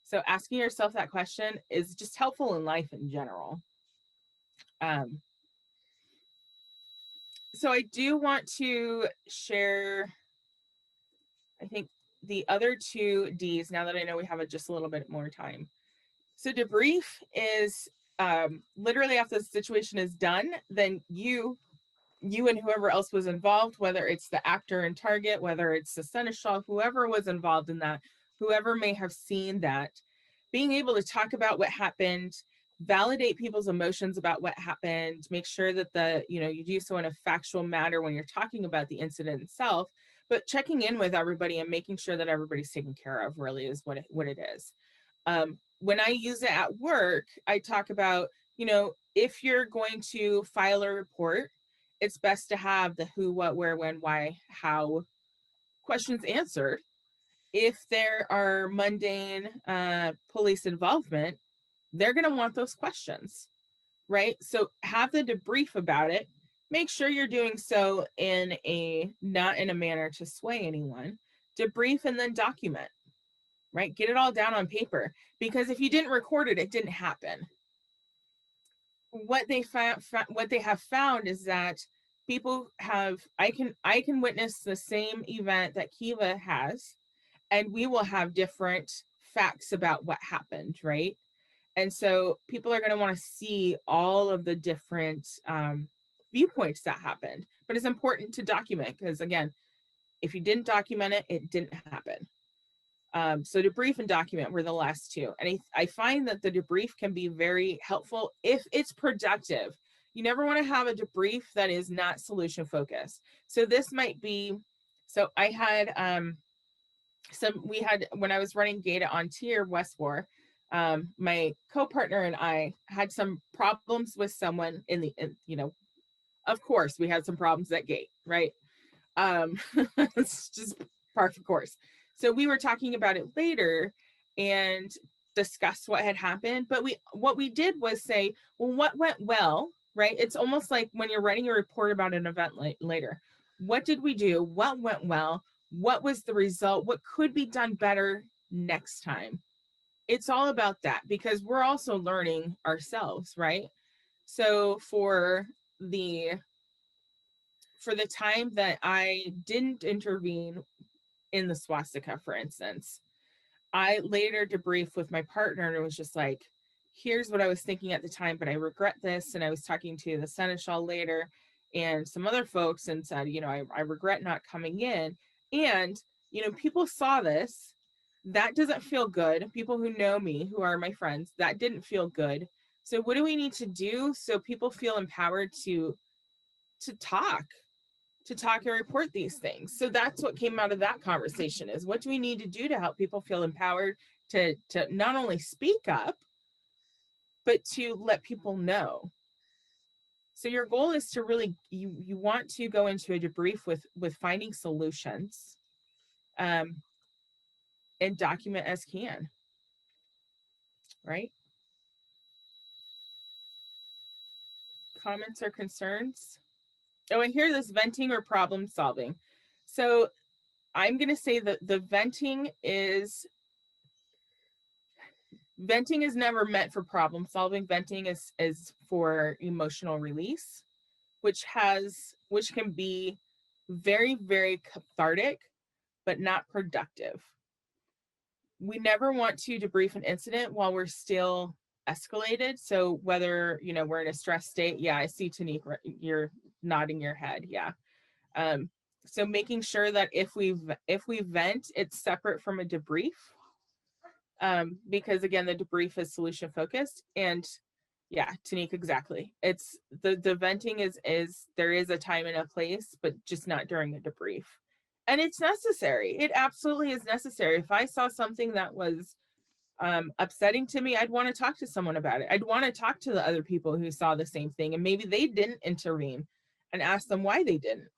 So asking yourself that question is just helpful in life in general. So I do want to share, I think, the other two Ds, now that I know we have just a little bit more time. So debrief is literally after the situation is done, then you and whoever else was involved, whether it's the actor and target, whether it's the seneschal, whoever was involved in that, whoever may have seen that, being able to talk about what happened, validate people's emotions about what happened, make sure that you do so in a factual manner when you're talking about the incident itself, but checking in with everybody and making sure that everybody's taken care of really is what it is. When I use it at work, I talk about, if you're going to file a report, it's best to have the who, what, where, when, why, how questions answered. If there are mundane police involvement, they're going to want those questions, right? So have the debrief about it. Make sure you're doing so not in a manner to sway anyone. Debrief and then document, right? Get it all down on paper, because if you didn't record it, it didn't happen. What they have found is that people I can witness the same event that Kiva has, and we will have different facts about what happened, right? And so people are going to want to see all of the different viewpoints that happened. But it's important to document, because again, if you didn't document it, it didn't happen. So debrief and document were the last two. And I find that the debrief can be very helpful if it's productive. You never want to have a debrief that is not solution focused. So this might be, so I had, when I was running Gate on Tier West War, my co-partner and I had some problems with someone of course we had some problems at Gate, right? It's just par for course. So we were talking about it later and discussed what had happened. But what we did was say, well, what went well, right? It's almost like when you're writing a report about an event later. What did we do? What went well? What was the result? What could be done better next time? It's all about that, because we're also learning ourselves, right? So for the time that I didn't intervene in the swastika, for instance, I later debriefed with my partner and it was just like, here's what I was thinking at the time, but I regret this. And I was talking to the seneschal later and some other folks and said, I regret not coming in. And, people saw this. That doesn't feel good. People who know me, who are my friends, that didn't feel good. So what do we need to do so people feel empowered to talk and report these things? So that's what came out of that conversation, is what do we need to do to help people feel empowered to not only speak up, but to let people know. So your goal is to really, you want to go into a debrief with finding solutions, and document as can, right? Comments or concerns? Oh, and here, this venting or problem solving. So I'm going to say that the venting is never meant for problem solving. Venting is for emotional release, which can be very, very cathartic, but not productive. We never want to debrief an incident while we're still escalated. So whether, we're in a stress state. Yeah, I see Tanique, you're nodding your head. Yeah. So making sure that if we vent, it's separate from a debrief. Because again, the debrief is solution focused. And yeah, Tanique, exactly. It's the venting is there is a time and a place, but just not during a debrief. And it's necessary. It absolutely is necessary. If I saw something that was upsetting to me, I'd want to talk to someone about it. I'd want to talk to the other people who saw the same thing and maybe they didn't intervene, and ask them why they didn't.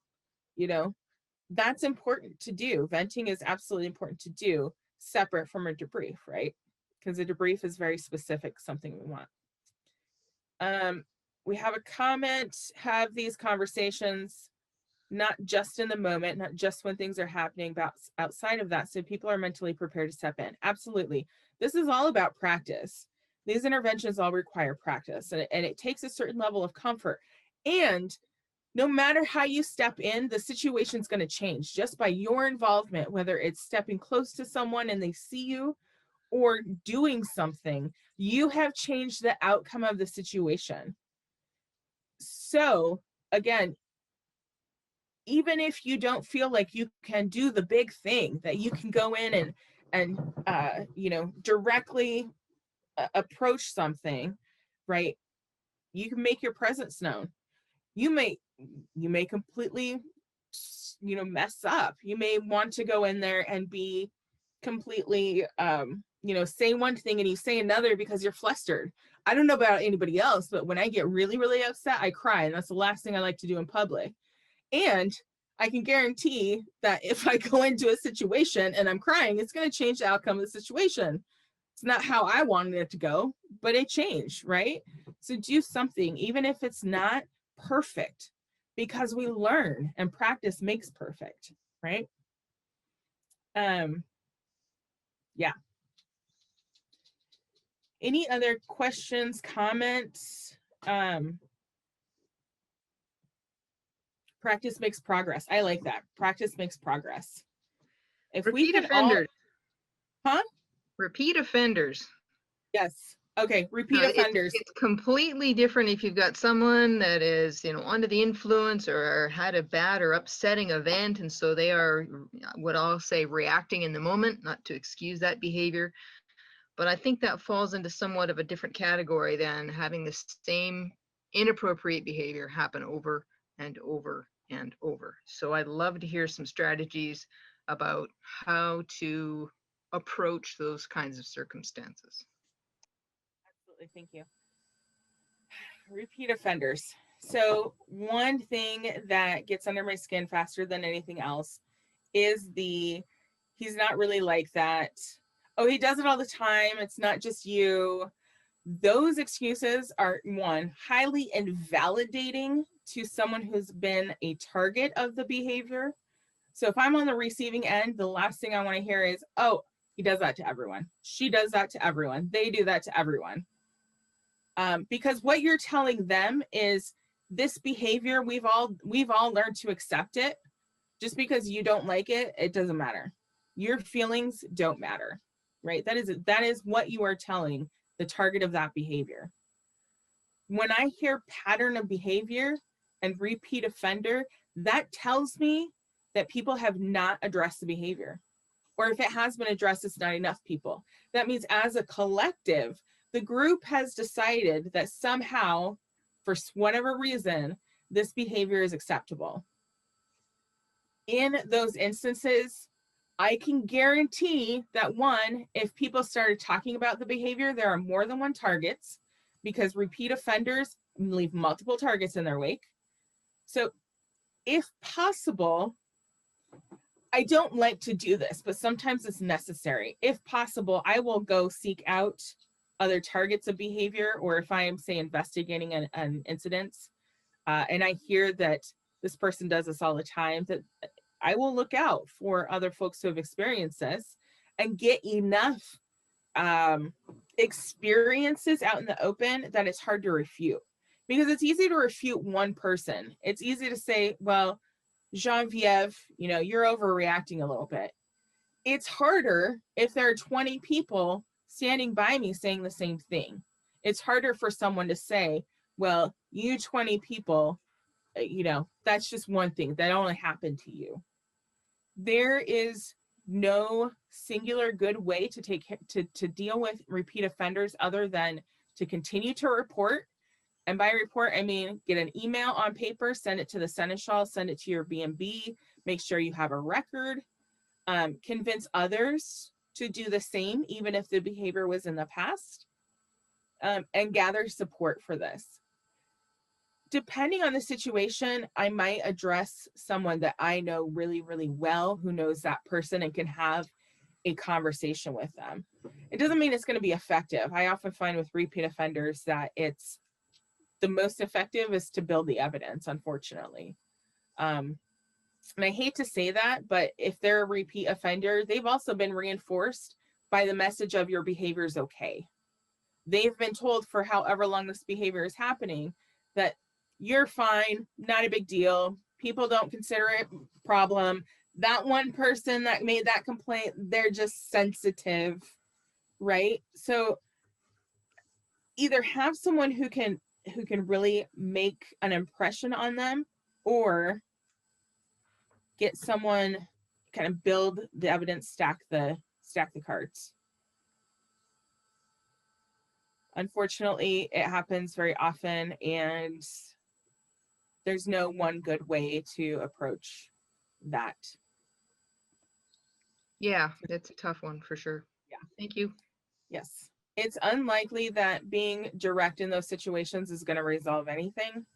That's important to do. Venting is absolutely important to do, separate from a debrief, right? Because a debrief is very specific, something we want. We have a comment: have these conversations not just in the moment, not just when things are happening, but outside of that, so people are mentally prepared to step in. Absolutely. This is all about practice. These interventions all require practice, and it takes a certain level of comfort. And no matter how you step in, the situation's going to change just by your involvement, whether it's stepping close to someone and they see you or doing something, you have changed the outcome of the situation. So again, even if you don't feel like you can do the big thing, that you can go in and you know, directly approach something, right? You can make your presence known. You may completely, you know, mess up. You may want to go in there and be completely, you know, say one thing and you say another because you're flustered. I don't know about anybody else, but when I get really, really upset, I cry, and that's the last thing I like to do in public. And I can guarantee that if I go into a situation and I'm crying, it's going to change the outcome of the situation. It's not how I wanted it to go, but it changed, right? So do something, even if it's not perfect, because we learn and practice makes perfect, right? Yeah. Any other questions, comments? Practice makes progress. I like that. Practice makes progress. If we Repeat could offenders. Huh? Repeat offenders. Yes. Okay. Repeat No, offenders. It's completely different if you've got someone that is, you know, under the influence or had a bad or upsetting event, and so they are, what I'll say, reacting in the moment, not to excuse that behavior. But I think that falls into somewhat of a different category than having the same inappropriate behavior happen over and over and over. So I'd love to hear some strategies about how to approach those kinds of circumstances. Absolutely. Thank you. Repeat offenders. So one thing that gets under my skin faster than anything else is he's not really like that. Oh, he does it all the time. It's not just you. Those excuses are, one, highly invalidating to someone who's been a target of the behavior. So if I'm on the receiving end, the last thing I want to hear is, oh, he does that to everyone. She does that to everyone. They do that to everyone. Because what you're telling them is this behavior, we've all learned to accept it. Just because you don't like it, it doesn't matter. Your feelings don't matter, right? That is what you are telling the target of that behavior. When I hear pattern of behavior and repeat offender, that tells me that people have not addressed the behavior. Or if it has been addressed, it's not enough people. That means as a collective, the group has decided that somehow, for whatever reason, this behavior is acceptable. In those instances, I can guarantee that, one, if people started talking about the behavior, there are more than one targets, because repeat offenders leave multiple targets in their wake. So if possible, I don't like to do this, but sometimes it's necessary. If possible, I will go seek out other targets of behavior, or if I am, say, investigating an incident, and I hear that this person does this all the time, that I will look out for other folks who have experienced this and get enough experiences out in the open that it's hard to refute. Because it's easy to refute one person. It's easy to say, well, Genevieve, you know, you're overreacting a little bit. It's harder if there are 20 people standing by me saying the same thing. It's harder for someone to say, well, you 20 people, you know, that's just one thing that only happened to you. There is no singular good way to deal with repeat offenders other than to continue to report. And by report, I mean, get an email on paper, send it to the Seneschal, send it to your B&B, make sure you have a record, convince others to do the same, even if the behavior was in the past, and gather support for this. Depending on the situation, I might address someone that I know really, really well, who knows that person and can have a conversation with them. It doesn't mean it's going to be effective. I often find with repeat offenders that it's the most effective is to build the evidence, unfortunately. And I hate to say that, but if they're a repeat offender, they've also been reinforced by the message of your behavior is okay. They've been told for however long this behavior is happening that you're fine, not a big deal. People don't consider it a problem. That one person that made that complaint, they're just sensitive, right? So either have someone who can really make an impression on them, or get someone, kind of build the evidence, stack the cards. Unfortunately, it happens very often, and there's no one good way to approach that. Yeah, it's a tough one for sure. Yeah. Thank you. Yes. It's unlikely that being direct in those situations is going to resolve anything.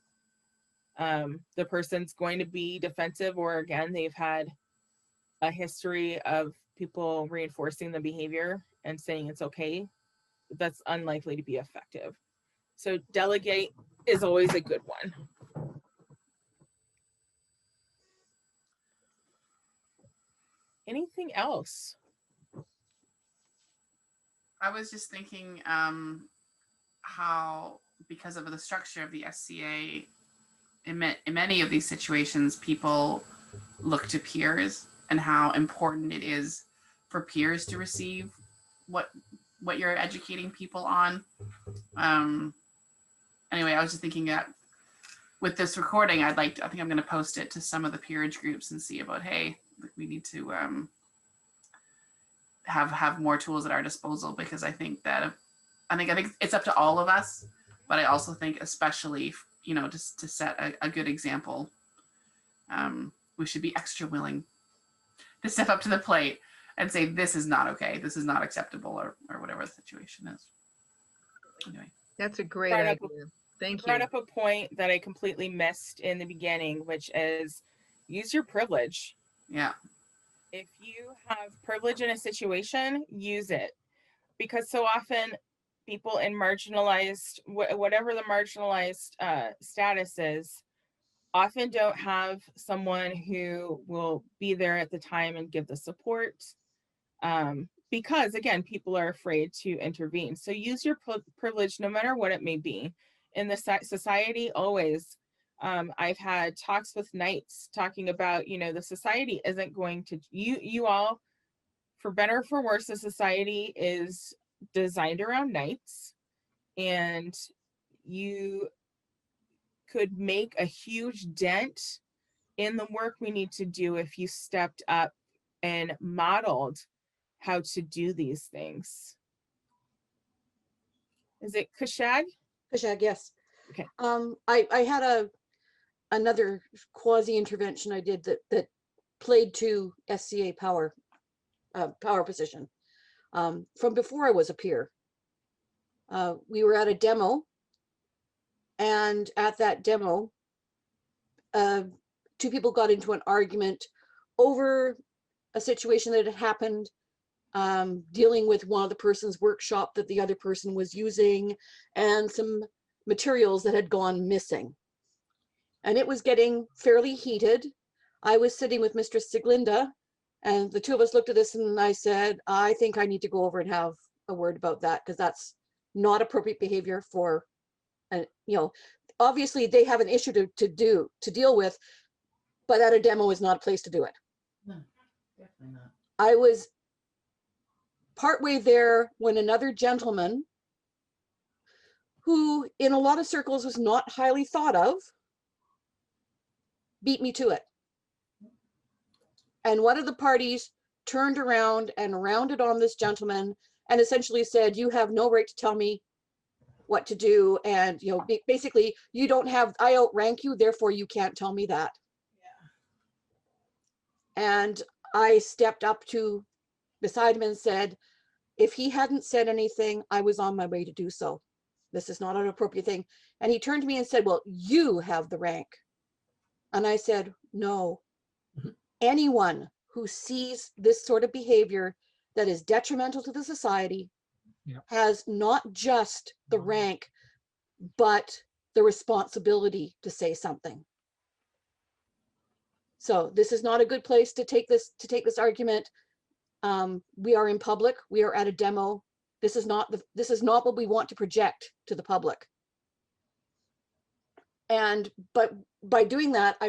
The person's going to be defensive, or again, they've had a history of people reinforcing the behavior and saying it's okay. That's unlikely to be effective. So delegate is always a good one. Anything else? I was just thinking how, because of the structure of the SCA, in many of these situations, people look to peers, and how important it is for peers to receive what you're educating people on. Anyway, I was just thinking that with this recording, I think I'm going to post it to some of the peerage groups and see about, hey, we need to have more tools at our disposal, because I think it's up to all of us, but I also think, especially, just to set a good example, we should be extra willing to step up to the plate and say, this is not okay, this is not acceptable, or whatever the situation is. Anyway, That's a great idea. Thank you. Brought up a point that I completely missed in the beginning, which is use your privilege. Yeah. If you have privilege in a situation, use it. Because so often people in marginalized, whatever the marginalized status is, often don't have someone who will be there at the time and give the support. Because again, people are afraid to intervene. So use your privilege, no matter what it may be. In the society, always, I've had talks with knights talking about, the society isn't going to, you all, for better or for worse, the society is designed around knights, and you could make a huge dent in the work we need to do if you stepped up and modeled how to do these things. Is it Kashag? Kashag, yes. Okay. I had another quasi intervention I did that played to SCA power position from before I was a peer. We were at a demo, and at that demo, two people got into an argument over a situation that had happened, dealing with one of the person's workshop that the other person was using, and some materials that had gone missing. And it was getting fairly heated. I was sitting with Mistress Siglinda, and the two of us looked at this, and I said, I think I need to go over and have a word about that, because that's not appropriate behavior for, obviously they have an issue to deal with, but at a demo is not a place to do it. No, definitely not. I was partway there when another gentleman, who in a lot of circles was not highly thought of, beat me to it. And one of the parties turned around and rounded on this gentleman and essentially said, you have no right to tell me what to do. And, basically, you don't have, I outrank you, therefore you can't tell me that. Yeah. And I stepped up to beside him and said, if he hadn't said anything, I was on my way to do so. This is not an appropriate thing. And he turned to me and said, well, you have the rank. And I said, no. Anyone who sees this sort of behavior that is detrimental to the society has not just the rank, but the responsibility to say something. So this is not a good place to take this argument. We are in public. We are at a demo. This is not what we want to project to the public. But by doing that, I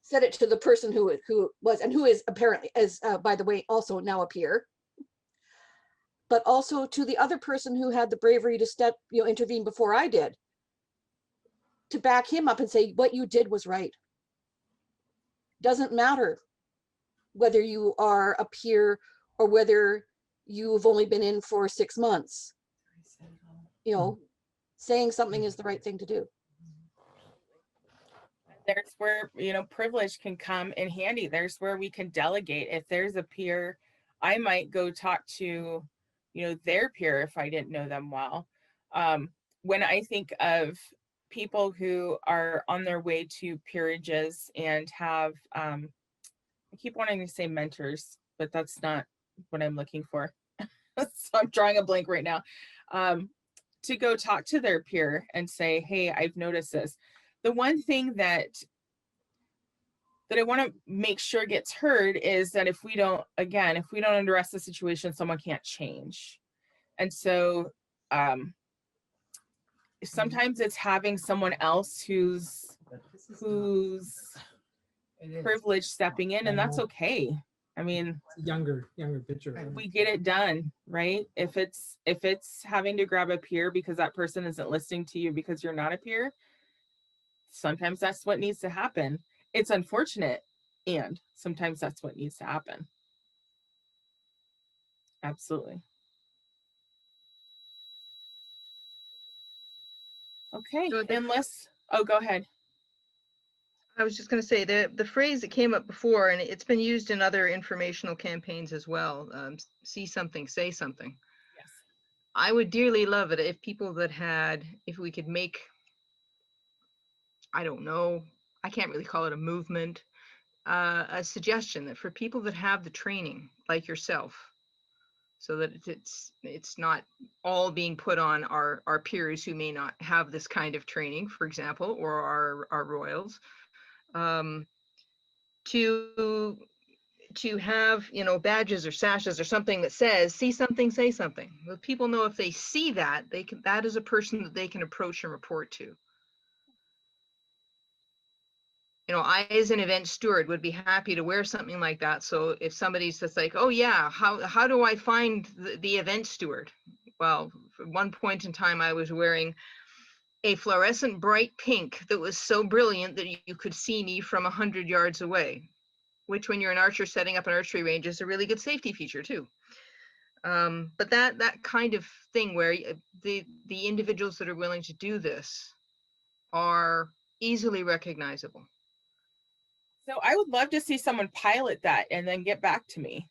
said it to the person who was, and who is apparently, as by the way, also now a peer, but also to the other person who had the bravery to intervene before I did, to back him up and say, what you did was right. Doesn't matter whether you are a peer or whether you've only been in for 6 months. Saying something is the right thing to do. There's where, privilege can come in handy. There's where we can delegate. If there's a peer, I might go talk to, their peer if I didn't know them well. When I think of people who are on their way to peerages and have, I keep wanting to say mentors, but that's not what I'm looking for. So I'm drawing a blank right now. To go talk to their peer and say, hey, I've noticed this. The one thing that I want to make sure gets heard is that if we don't address the situation, someone can't change. And so sometimes it's having someone else who's privileged stepping in, and that's okay. I mean, younger picture. We get it done, right? If it's having to grab a peer because that person isn't listening to you because you're not a peer, sometimes that's what needs to happen. It's unfortunate, and sometimes that's what needs to happen. Absolutely. Okay, So go ahead. I was just going to say the phrase that came up before, and it's been used in other informational campaigns as well. See something, say something. Yes. I would dearly love it if if we could make, I don't know, I can't really call it a movement, a suggestion that for people that have the training, like yourself, so that it's not all being put on our peers who may not have this kind of training, for example, or our royals, to have, badges or sashes or something that says, see something, say something. Well, people know if they see that, that is a person that they can approach and report to. I, as an event steward, would be happy to wear something like that. So if somebody's just like, oh yeah, how do I find the event steward? Well, at one point in time, I was wearing a fluorescent bright pink that was so brilliant that you could see me from 100 yards away, which when you're an archer setting up an archery range is a really good safety feature too. But that kind of thing where the individuals that are willing to do this are easily recognizable. So I would love to see someone pilot that and then get back to me.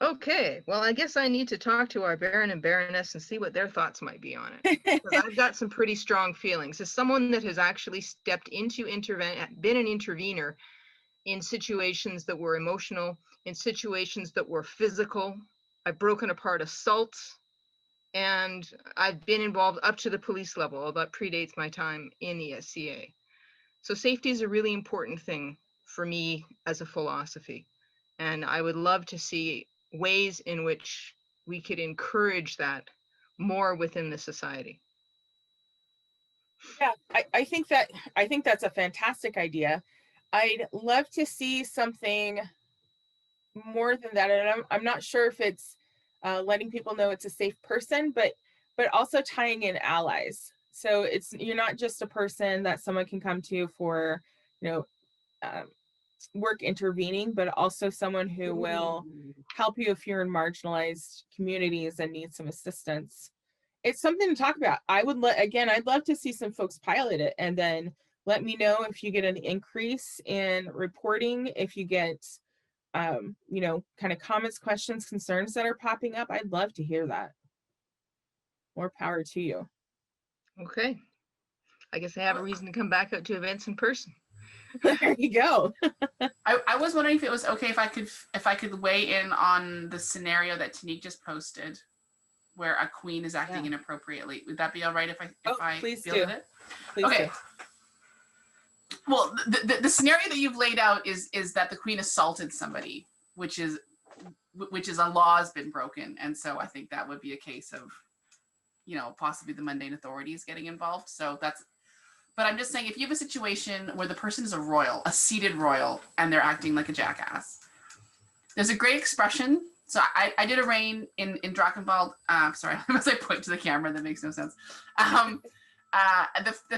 Okay, well, I guess I need to talk to our Baron and Baroness and see what their thoughts might be on it. Because I've got some pretty strong feelings. As someone that has actually stepped into been an intervener in situations that were emotional, in situations that were physical, I've broken apart assaults, and I've been involved up to the police level, although that predates my time in the SCA. So safety is a really important thing for me as a philosophy. And I would love to see ways in which we could encourage that more within the society. Yeah, I think that's a fantastic idea. I'd love to see something more than that. And I'm not sure if it's letting people know it's a safe person, but also tying in allies. So you're not just a person that someone can come to for, work intervening, but also someone who will help you if you're in marginalized communities and need some assistance. It's something to talk about. I'd love to see some folks pilot it, and then let me know if you get an increase in reporting, if you get, kind of comments, questions, concerns that are popping up. I'd love to hear that. More power to you. Okay. I guess I have a reason to come back out to events in person. There you go. I was wondering if it was okay if I could weigh in on the scenario that Tanique just posted, where a queen is acting inappropriately. Would that be all right if I please fielded do. it? Please okay. Do. Well, the scenario that you've laid out is that the queen assaulted somebody, which is a law has been broken, and so I think that would be a case of possibly the mundane authorities getting involved. So that's, but I'm just saying, if you have a situation where the person is a royal, a seated royal, and they're acting like a jackass, there's a great expression. So I did a reign in Drachenwald. Sorry, as I point to the camera, that makes no sense. The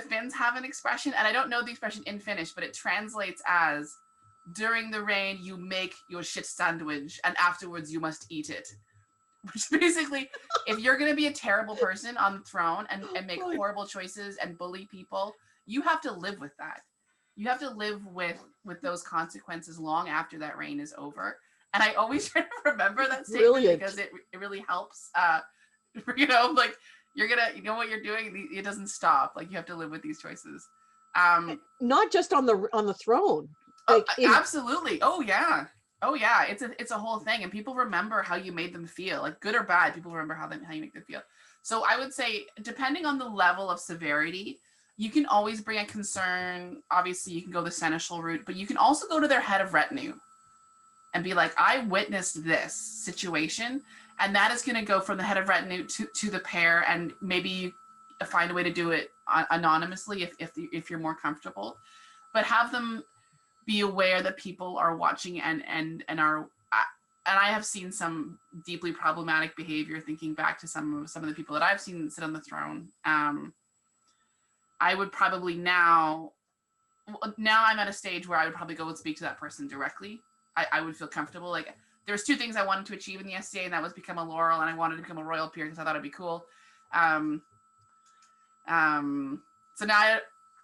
Finns have an expression, and I don't know the expression in Finnish, but it translates as, during the reign, you make your shit sandwich, and afterwards you must eat it. Which basically, if you're going to be a terrible person on the throne and make horrible choices and bully people, you have to live with that. You have to live with those consequences long after that reign is over. And I always try to remember that statement Brilliant. because it really helps. Like you're gonna, what you're doing, it doesn't stop. Like you have to live with these choices. Not just on the throne. Like Absolutely. Oh yeah. It's a whole thing, and people remember how you made them feel, like good or bad. People remember how you make them feel. So I would say, depending on the level of severity, you can always bring a concern. Obviously, you can go the seneschal route, but you can also go to their head of retinue and be like, I witnessed this situation, and that is going to go from the head of retinue to the pair, and maybe find a way to do it anonymously if you're more comfortable, but have them be aware that people are watching and I have seen some deeply problematic behavior, thinking back to some of the people that I've seen sit on the throne. I would probably now I'm at a stage where I would probably go and speak to that person directly. I would feel comfortable. Like, there's two things I wanted to achieve in the SCA, and that was become a laurel, and I wanted to become a royal peer because I thought it'd be cool. So now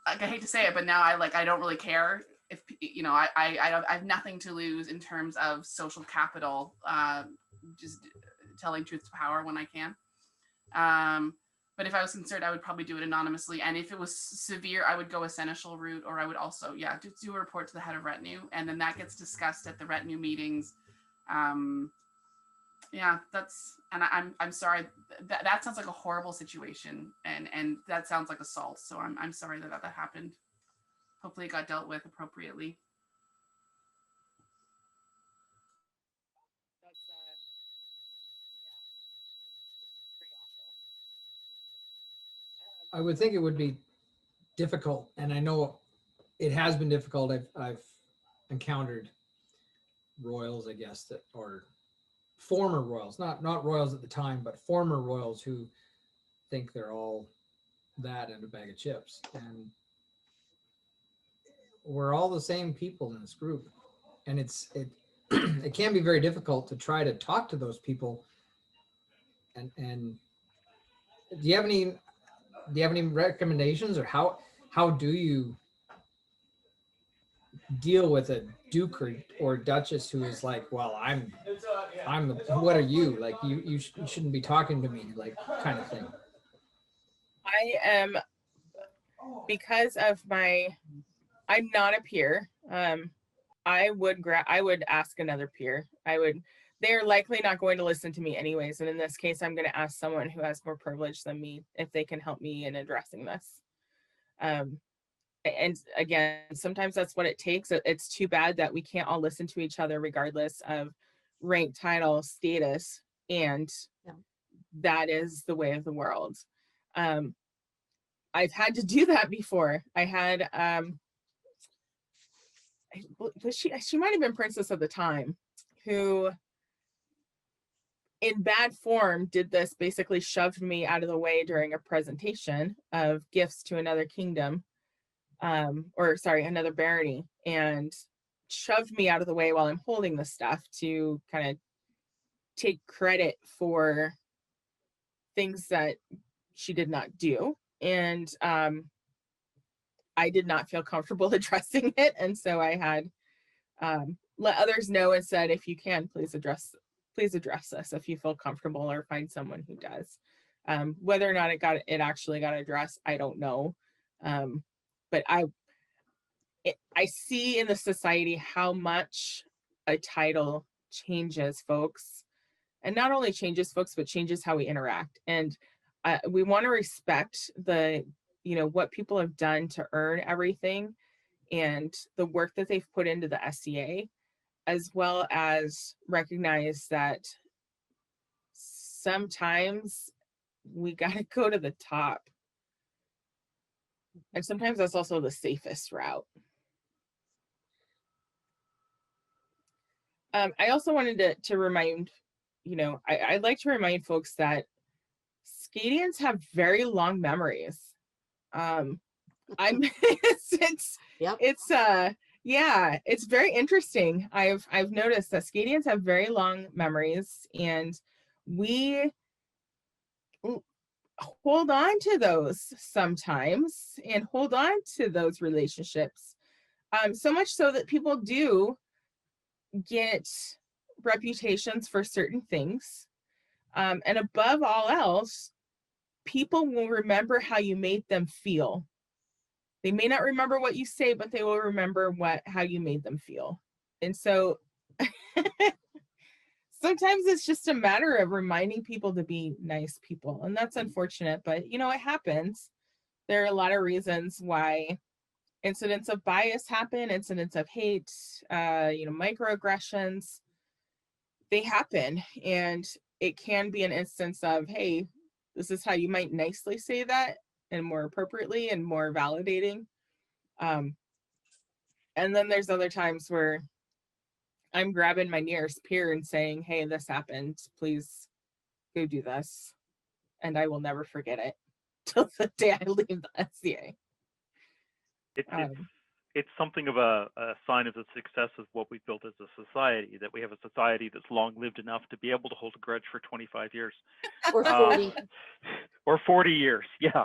I hate to say it, but now I don't really care. If I have nothing to lose in terms of social capital, just telling truth to power when I can. But if I was concerned, I would probably do it anonymously. And if it was severe, I would go a seneschal route, or I would also, just do a report to the head of retinue, and then that gets discussed at the retinue meetings. I'm sorry. That sounds like a horrible situation, and that sounds like assault. So I'm sorry that happened. Hopefully it got dealt with appropriately. That's pretty awful. I would think it would be difficult, and I know it has been difficult. I've encountered royals, I guess, that or former royals, not royals at the time, but former royals who think they're all that and a bag of chips. And we're all the same people in this group, and it can be very difficult to try to talk to those people. And do you have any recommendations, or how do you deal with a duke or duchess who is like, well, I'm what are you, like, you shouldn't be talking to me, like, kind of thing? I am, because of I'm not a peer. I would ask another peer. They're likely not going to listen to me anyways. And in this case, I'm going to ask someone who has more privilege than me if they can help me in addressing this. And again, sometimes that's what it takes. It's too bad that we can't all listen to each other regardless of rank, title, status. And that is the way of the world. I've had to do that before. I had, she might have been princess at the time, who in bad form did this, basically shoved me out of the way during a presentation of gifts to another kingdom, another barony, and shoved me out of the way while I'm holding the stuff to kind of take credit for things that she did not do. And I did not feel comfortable addressing it. And so I had let others know and said, if you can, please address this if you feel comfortable, or find someone who does. Whether or not it actually got addressed, I don't know. But I see in the society how much a title changes folks, and not only changes folks, but changes how we interact. And we want to respect what people have done to earn everything, and the work that they've put into the SCA, as well as recognize that sometimes we got to go to the top. And sometimes that's also the safest route. I also wanted to remind, I'd like to remind folks that Scadians have very long memories. Yep. It's very interesting. I've noticed that Scadians have very long memories, and we hold on to those sometimes and hold on to those relationships. So much so that people do get reputations for certain things. And above all else, people will remember how you made them feel. They may not remember what you say, but they will remember how you made them feel. And so sometimes it's just a matter of reminding people to be nice people. And that's unfortunate, but it happens. There are a lot of reasons why incidents of bias happen, incidents of hate, microaggressions, they happen. And it can be an instance of, hey, this is how you might nicely say that, and more appropriately and more validating. And then there's other times where I'm grabbing my nearest peer and saying, hey, this happened, please go do this. And I will never forget it till the day I leave the SCA. It's something of a sign of the success of what we've built as a society, that we have a society that's long lived enough to be able to hold a grudge for 25 years. Or 40. Or 40 years, yeah.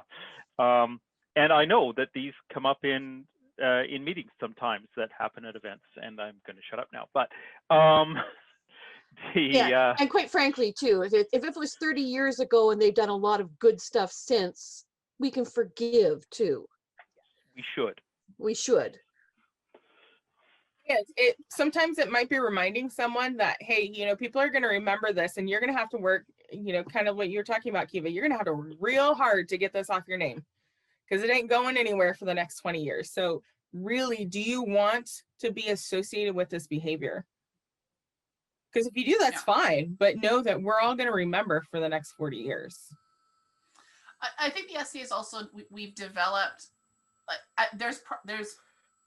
And I know that these come up in meetings sometimes that happen at events, and I'm going to shut up now. But and quite frankly, too, if it was 30 years ago and they've done a lot of good stuff since, we can forgive, too. We should. We should. Yes, sometimes it might be reminding someone that, hey, people are going to remember this, and you're going to have to work, kind of what you're talking about, Kiva. You're going to have to work real hard to get this off your name, because it ain't going anywhere for the next 20 years. So really, do you want to be associated with this behavior? Because if you do, that's fine, but know that we're all going to remember for the next 40 years. I think the SCA is also, we've developed, there's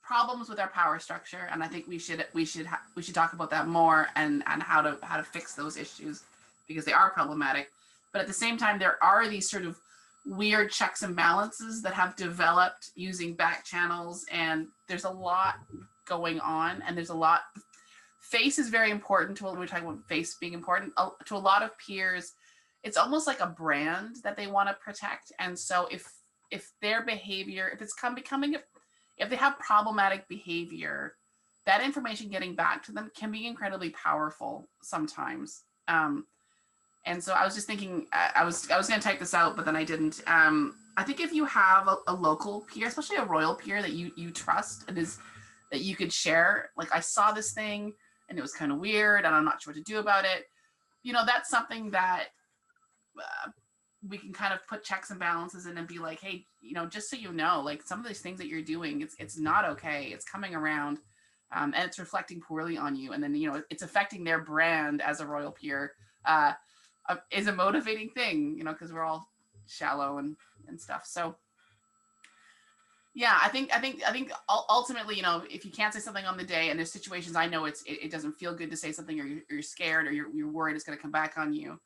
problems with our power structure, and I think we should talk about that more and how to fix those issues, because they are problematic. But at the same time, there are these sort of weird checks and balances that have developed using back channels, and there's a lot going on, and there's a lot. Face is very important to when we're talking about face being important to a lot of peers. It's almost like a brand that they want to protect, and so if their behavior, if it's if they have problematic behavior, that information getting back to them can be incredibly powerful sometimes. And so I was just thinking, I was going to type this out, but then I didn't. I think if you have a local peer, especially a royal peer that you trust, and that you could share, like, I saw this thing and it was kind of weird and I'm not sure what to do about it. That's something that we can kind of put checks and balances in and be like, hey, just so you know, like, some of these things that you're doing, it's not okay. It's coming around, and it's reflecting poorly on you. And then, it's affecting their brand as a royal peer, is a motivating thing, because we're all shallow and stuff. So yeah, I think ultimately, if you can't say something on the day, and there's situations, I know it doesn't feel good to say something, or you're scared, or you're worried it's going to come back on you.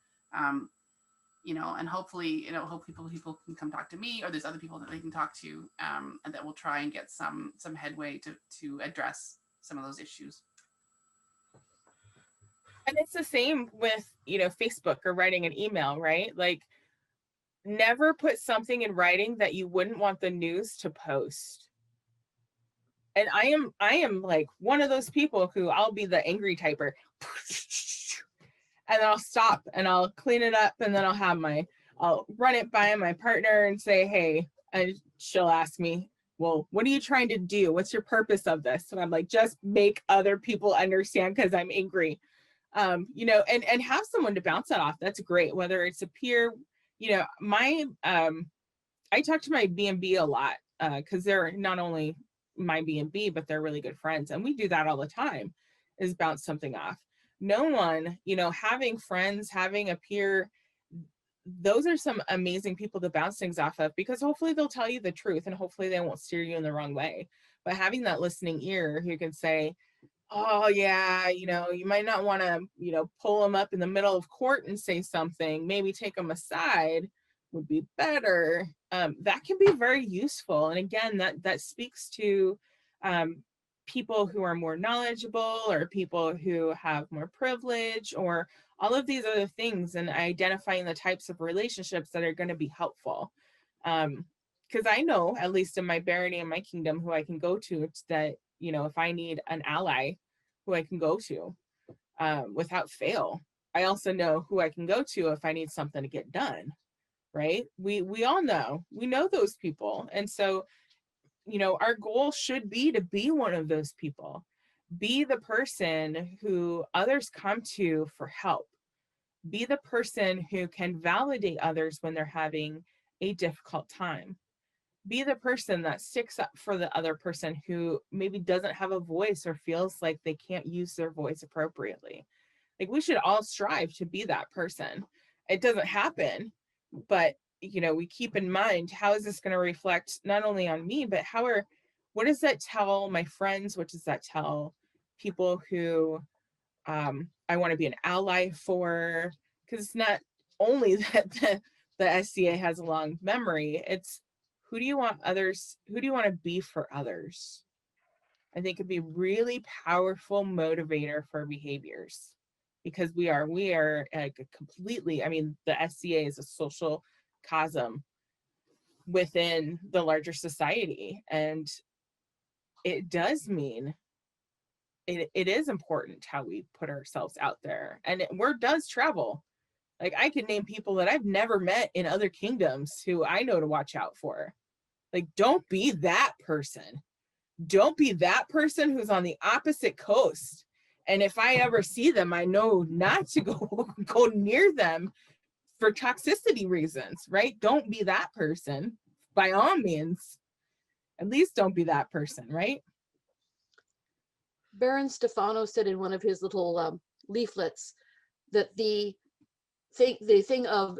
And hopefully, hope people can come talk to me, or there's other people that they can talk to, and that will try and get some headway to address some of those issues. And it's the same with, Facebook or writing an email, right? Like, never put something in writing that you wouldn't want the news to post. And I am like one of those people who, I'll be the angry typer. And then I'll stop and I'll clean it up, and then I'll run it by my partner and say, hey, and she'll ask me, well, what are you trying to do? What's your purpose of this? And I'm like, just make other people understand, because I'm angry. And have someone to bounce that off. That's great. Whether it's a peer, I talk to my B&B a lot, because they're not only my B&B, but they're really good friends. And we do that all the time, is bounce something off. No one, having friends, having a peer, those are some amazing people to bounce things off of, because hopefully they'll tell you the truth and hopefully they won't steer you in the wrong way. But having that listening ear who can say, oh yeah, you know, you might not want to, you know, pull them up in the middle of court and say something, maybe take them aside would be better. That can be very useful. And again, that speaks to people who are more knowledgeable, or people who have more privilege, or all of these other things, and identifying the types of relationships that are going to be helpful. Because I know, at least in my barony and my kingdom, who I can go to. It's that, you know, if I need an ally, who I can go to without fail. I also know who I can go to if I need something to get done, right? We all know, we know those people. And so, you know, our goal should be to be one of those people. Be the person who others come to for help. Be the person who can validate others when they're having a difficult time. Be the person that sticks up for the other person who maybe doesn't have a voice or feels like they can't use their voice appropriately. Like, we should all strive to be that person. It doesn't happen, but you know, we keep in mind, how is this going to reflect not only on me, but what does that tell my friends? What does that tell people who I want to be an ally for? Because it's not only that the SCA has a long memory, it's who do you want to be for others? I think it'd be really powerful motivator for behaviors, because we are like completely, I mean, the SCA is a social cosm within the larger society, and it does mean it is important how we put ourselves out there, and word does travel. Like, I can name people that I've never met in other kingdoms who I know to watch out for. Like, don't be that person. Don't be that person who's on the opposite coast. And if I ever see them, I know not to go near them for toxicity reasons, right? Don't be that person. By all means, at least don't be that person, right? Baron Stefano said in one of his little leaflets that the thing of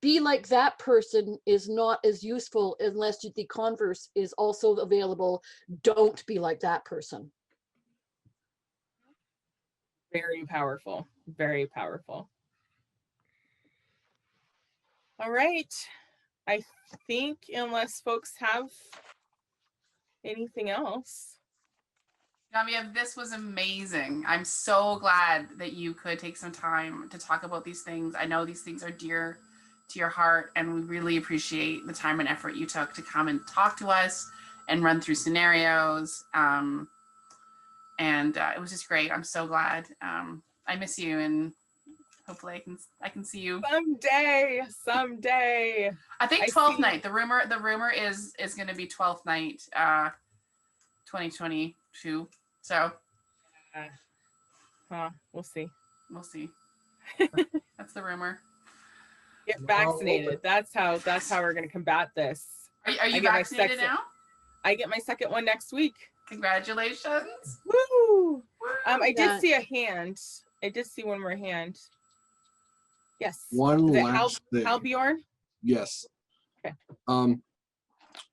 be like that person is not as useful unless the converse is also available. Don't be like that person. Very powerful, very powerful. All right. I think, unless folks have anything else. Genevieve, this was amazing. I'm so glad that you could take some time to talk about these things. I know these things are dear to your heart, and we really appreciate the time and effort you took to come and talk to us and run through scenarios. And it was just great. I'm so glad. I miss you, and hopefully I can see you someday. I think 12th night. The rumor is going to be 12th night, 2022. So, we'll see. We'll see. That's the rumor. Get vaccinated. That's how we're going to combat this. Are you vaccinated now? I get my second one next week. Congratulations. Woo! I did see a hand. I did see one more hand. Yes. One last thing. Halbjorn? Yes. Okay.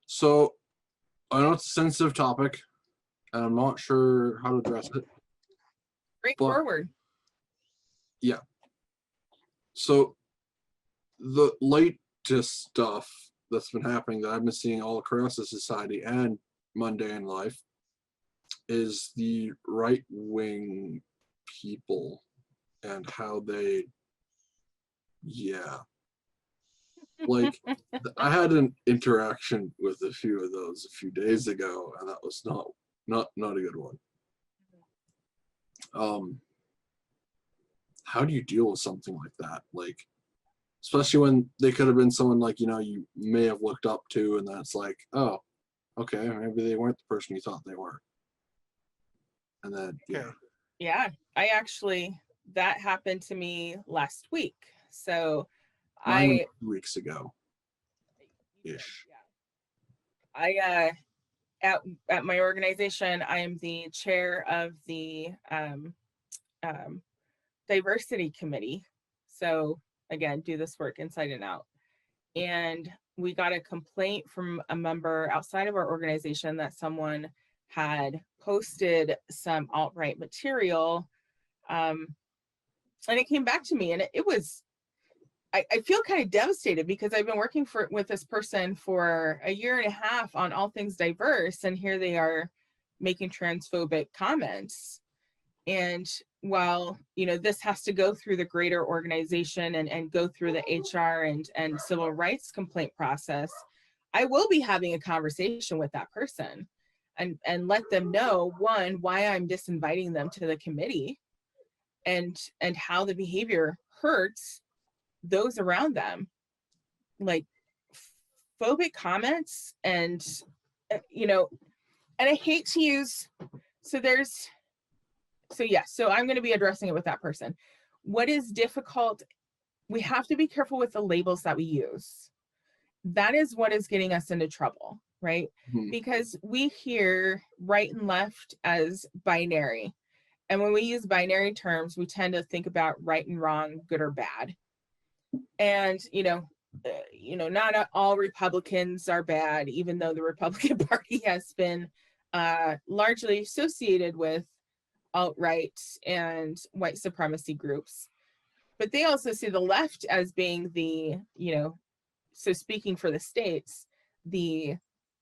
So I know it's a sensitive topic, and I'm not sure how to address it. Straightforward. Yeah. So the latest stuff that's been happening that I've been seeing all across the society and mundane life is the right-wing people and how they, like, I had an interaction with a few of those a few days ago, and that was not a good one. How do you deal with something like that? Like, especially when they could have been someone like, you may have looked up to, and that's like, oh, okay, maybe they weren't the person you thought they were. And then, Yeah, I actually, that happened to me last week. So mine was 2 weeks ago. Ish. At my organization, I am the chair of the diversity committee. So again, do this work inside and out. And we got a complaint from a member outside of our organization that someone had posted some alt-right material. And it came back to me, and it was, I feel kind of devastated because I've been working with this person for a year and a half on all things diverse, and here they are making transphobic comments. And while, you know, this has to go through the greater organization and go through the HR and civil rights complaint process, I will be having a conversation with that person and let them know, one, why I'm disinviting them to the committee, and how the behavior hurts those around them. Like phobic comments, and you know, and I hate to use, so I'm going to be addressing it with that person. What is difficult, we have to be careful with the labels that we use. That is what is getting us into trouble, right? Because we hear right and left as binary. And when we use binary terms, we tend to think about right and wrong, good or bad. And, not all Republicans are bad, even though the Republican Party has been largely associated with alt-right and white supremacy groups. But they also see the left as being the, so speaking for the states, the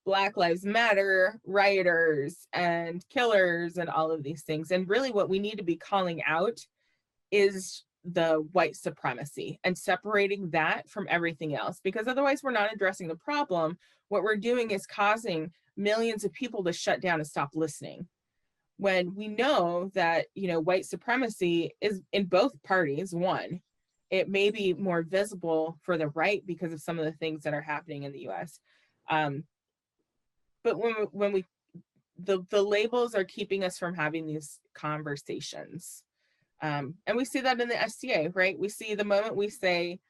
Black Lives Matter rioters and killers and all of these things. And really what we need to be calling out is the white supremacy and separating that from everything else, because otherwise we're not addressing the problem. What we're doing is causing millions of people to shut down and stop listening. When we know that, white supremacy is in both parties. One, it may be more visible for the right because of some of the things that are happening in the US. But when the labels are keeping us from having these conversations. And we see that in the SCA, right? We see the moment we say,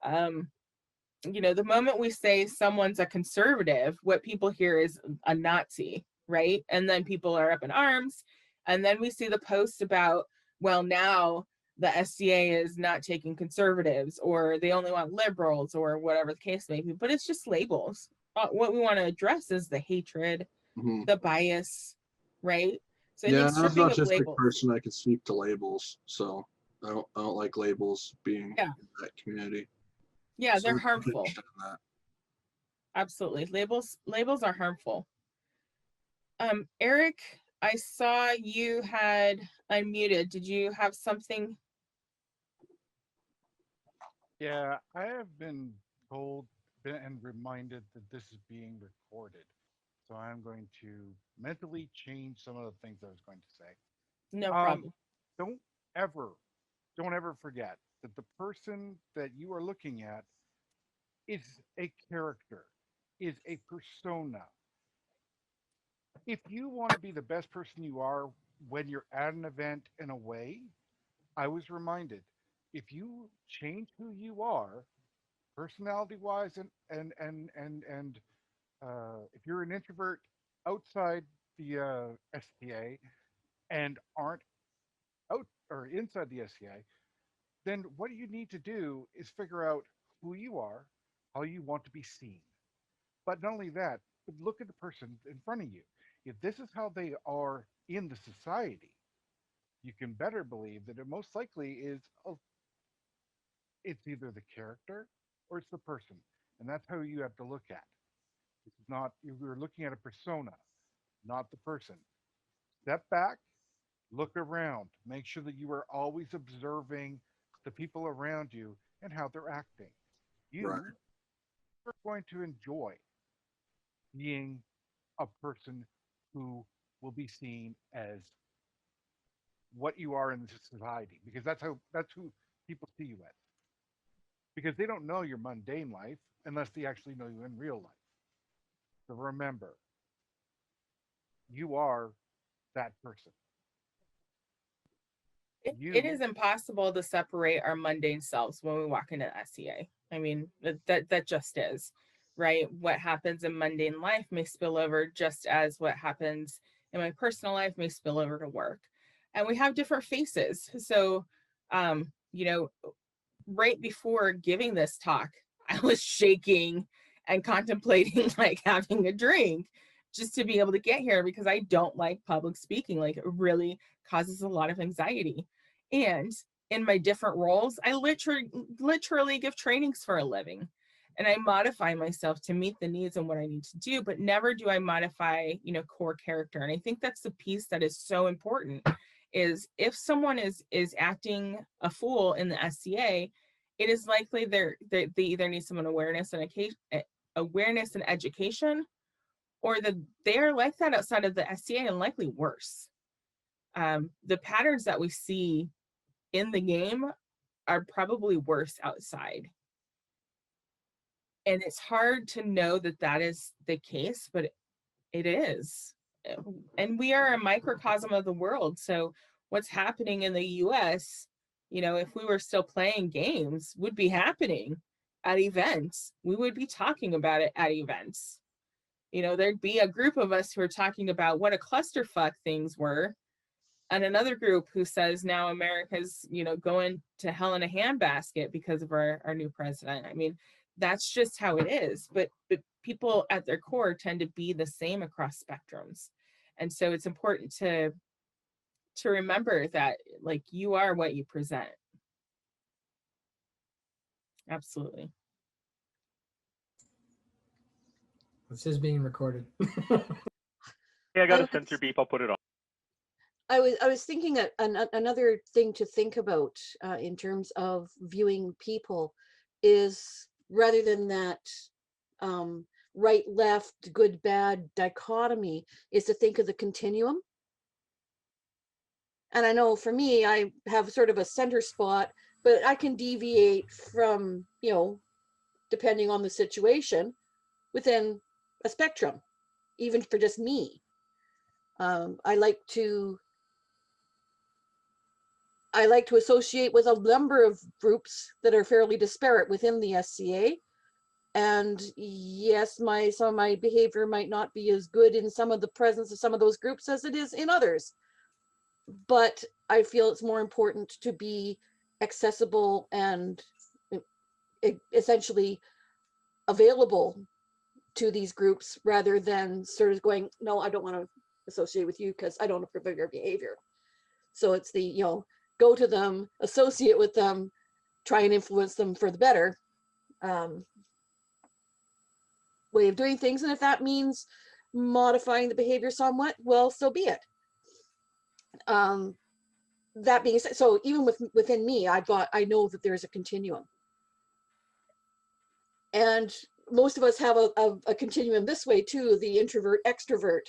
the moment we say someone's a conservative, what people hear is a Nazi, right? And then people are up in arms. And then we see the post about, well, now the SCA is not taking conservatives, or they only want liberals, or whatever the case may be. But it's just labels. What we want to address is the hatred, the bias, right? So Yeah, it's I'm stripping not of just a labels. person. I can speak to labels, so I don't like labels being Yeah. in that community. Yeah, So they're I can harmful. understand that. Absolutely. Labels are harmful. Eric, I saw you had unmuted. Did you have something? Yeah, I have been told and reminded that this is being recorded. So I'm going to mentally change some of the things I was going to say. No problem. Don't ever forget that the person that you are looking at is a character, is a persona. If you want to be the best person you are when you're at an event and away, I was reminded, if you change who you are, personality wise, and if you're an introvert outside the SPA and aren't out or inside the SCA, then what you need to do is figure out who you are, how you want to be seen. But not only that, but look at the person in front of you. If this is how they are in the society, you can better believe that it most likely is it's either the character or it's the person. And that's how you have to look at. It's not, you're looking at a persona, not the person. Step back, look around, make sure that you are always observing the people around you and how they're acting. You Right. are going to enjoy being a person who will be seen as what you are in the society, because that's who people see you as, because they don't know your mundane life unless they actually know you in real life. So remember, you are that person. It is impossible to separate our mundane selves when we walk into SCA. I mean, that just is, right? What happens in mundane life may spill over, just as what happens in my personal life may spill over to work. And we have different faces. So, right before giving this talk, I was shaking and contemplating like having a drink just to be able to get here, because I don't like public speaking. Like, it really causes a lot of anxiety. And in my different roles, I literally give trainings for a living, and I modify myself to meet the needs and what I need to do, but never do I modify, you know, core character. And I think that's the piece that is so important, is if someone is acting a fool in the SCA, it is likely they either need some awareness and education, or that they're like that outside of the SCA, and likely worse. The patterns that we see in the game are probably worse outside. And it's hard to know that that is the case, but it is. And we are a microcosm of the world. So what's happening in the US, you know, if we were still playing games, would be happening at events. We would be talking about it at events. You know, there'd be a group of us who are talking about what a clusterfuck things were, and another group who says now America's, you know, going to hell in a handbasket because of our new president. I mean, that's just how it is. But people at their core tend to be the same across spectrums. And so it's important to remember that, like, you are what you present. Absolutely. This is being recorded. Yeah, I got a censor beep. I'll put it on. I was thinking another thing to think about in terms of viewing people is, rather than that right, left, good, bad dichotomy, is to think of the continuum. And I know for me, I have sort of a center spot, but I can deviate from, you know, depending on the situation, within a spectrum, even for just me. I like to associate with a number of groups that are fairly disparate within the SCA. And yes, some of my behavior might not be as good in some of the presence of some of those groups as it is in others. But I feel it's more important to be accessible and essentially available to these groups, rather than sort of going, no, I don't want to associate with you because I don't approve of your behavior. So it's the, you know, go to them, associate with them, try and influence them for the better way of doing things. And if that means modifying the behavior somewhat, well, so be it. That being said, so even within me, I know that there's a continuum. And most of us have a continuum this way too, the introvert, extrovert.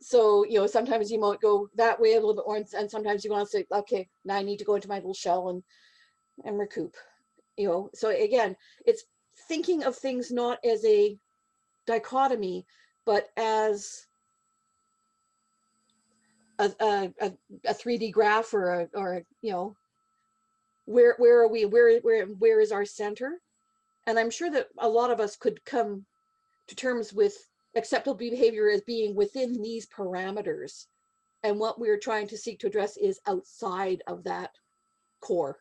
So, you know, sometimes you might go that way a little bit more, and sometimes you want to say, okay, now I need to go into my little shell and recoup, you know. So again, it's thinking of things not as a dichotomy, but as a 3D graph, or a you know, where are we, where is our center? And I'm sure that a lot of us could come to terms with acceptable behavior as being within these parameters, and what we're trying to seek to address is outside of that core.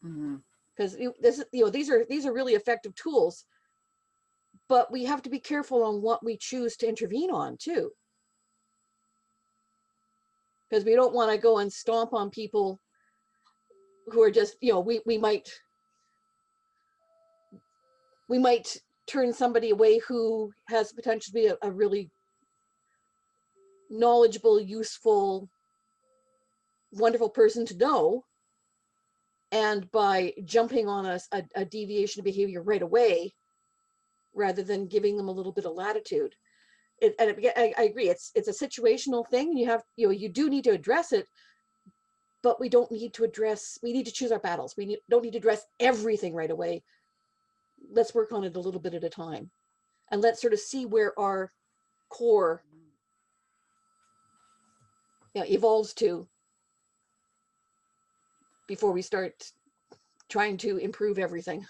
Because this, you know, these are really effective tools, but we have to be careful on what we choose to intervene on too, because we don't want to go and stomp on people who are just, you know, we might turn somebody away who has potential to be a really knowledgeable, useful, wonderful person to know, and by jumping on a deviation of behavior right away, rather than giving them a little bit of latitude. I agree, it's a situational thing. You have, you know, you do need to address it, but we need to choose our battles. Don't need to address everything right away. Let's work on it a little bit at a time, and let's sort of see where our core evolves to before we start trying to improve everything. I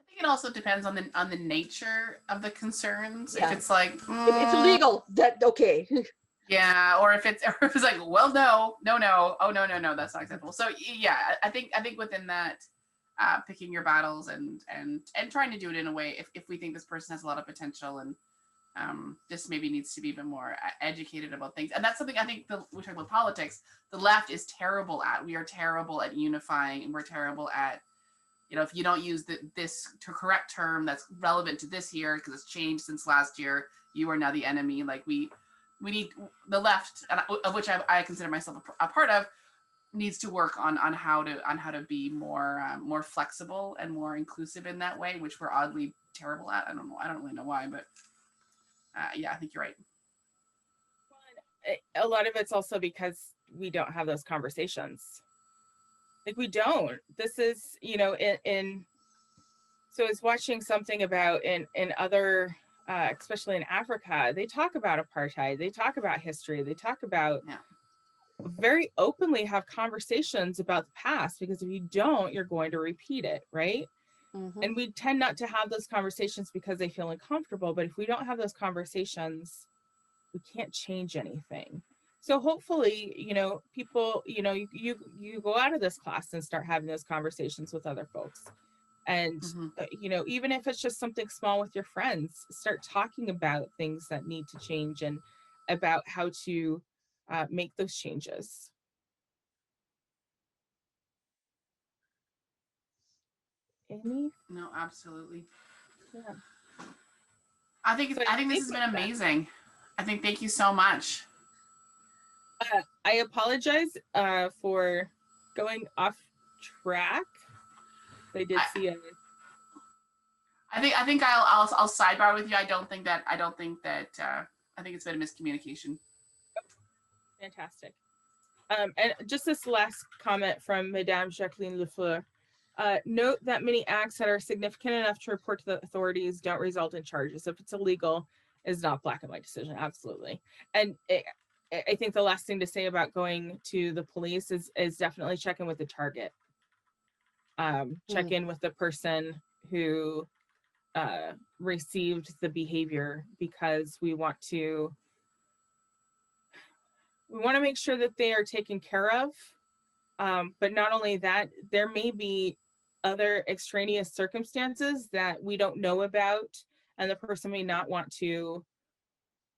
think it also depends on the nature of the concerns. Yeah. If it's like If it's illegal, that okay. Yeah, or if it's like, well, no, oh no, that's not acceptable. So yeah, I think within that, picking your battles and trying to do it in a way if we think this person has a lot of potential and just maybe needs to be a bit more educated about things. And that's something I think we talk about politics. The left is terrible at. We are terrible at unifying, and we're terrible at, if you don't use this correct term that's relevant to this year because it's changed since last year, you are now the enemy. Like we need the left, of which I consider myself a part of, needs to work on how to be more flexible and more inclusive in that way, which we're oddly terrible at. I don't really know why, but yeah, I think you're right. A lot of it's also because we don't have those conversations. Like we don't. This is, so I was watching something about in other, especially in Africa, they talk about apartheid, they talk about history, they talk about very openly have conversations about the past, because if you don't, you're going to repeat it, right? Mhm. And we tend not to have those conversations because they feel uncomfortable. But if we don't have those conversations, we can't change anything. So hopefully, people, you go out of this class and start having those conversations with other folks. And, even if it's just something small with your friends, start talking about things that need to change and about how to make those changes. Amy? No, absolutely. Yeah. I think this has been amazing. I think thank you so much. I apologize for going off track. I did see it. I think I'll sidebar with you. I think it's been a miscommunication. Fantastic. And just this last comment from Madame Jacqueline Lefleur. Note that many acts that are significant enough to report to the authorities don't result in charges. If it's illegal, it's not black and white decision. Absolutely. And I think the last thing to say about going to the police is definitely check in with the target. Check in with the person who received the behavior, because we want to make sure that they are taken care of. But not only that, there may be other extraneous circumstances that we don't know about, and the person may not want to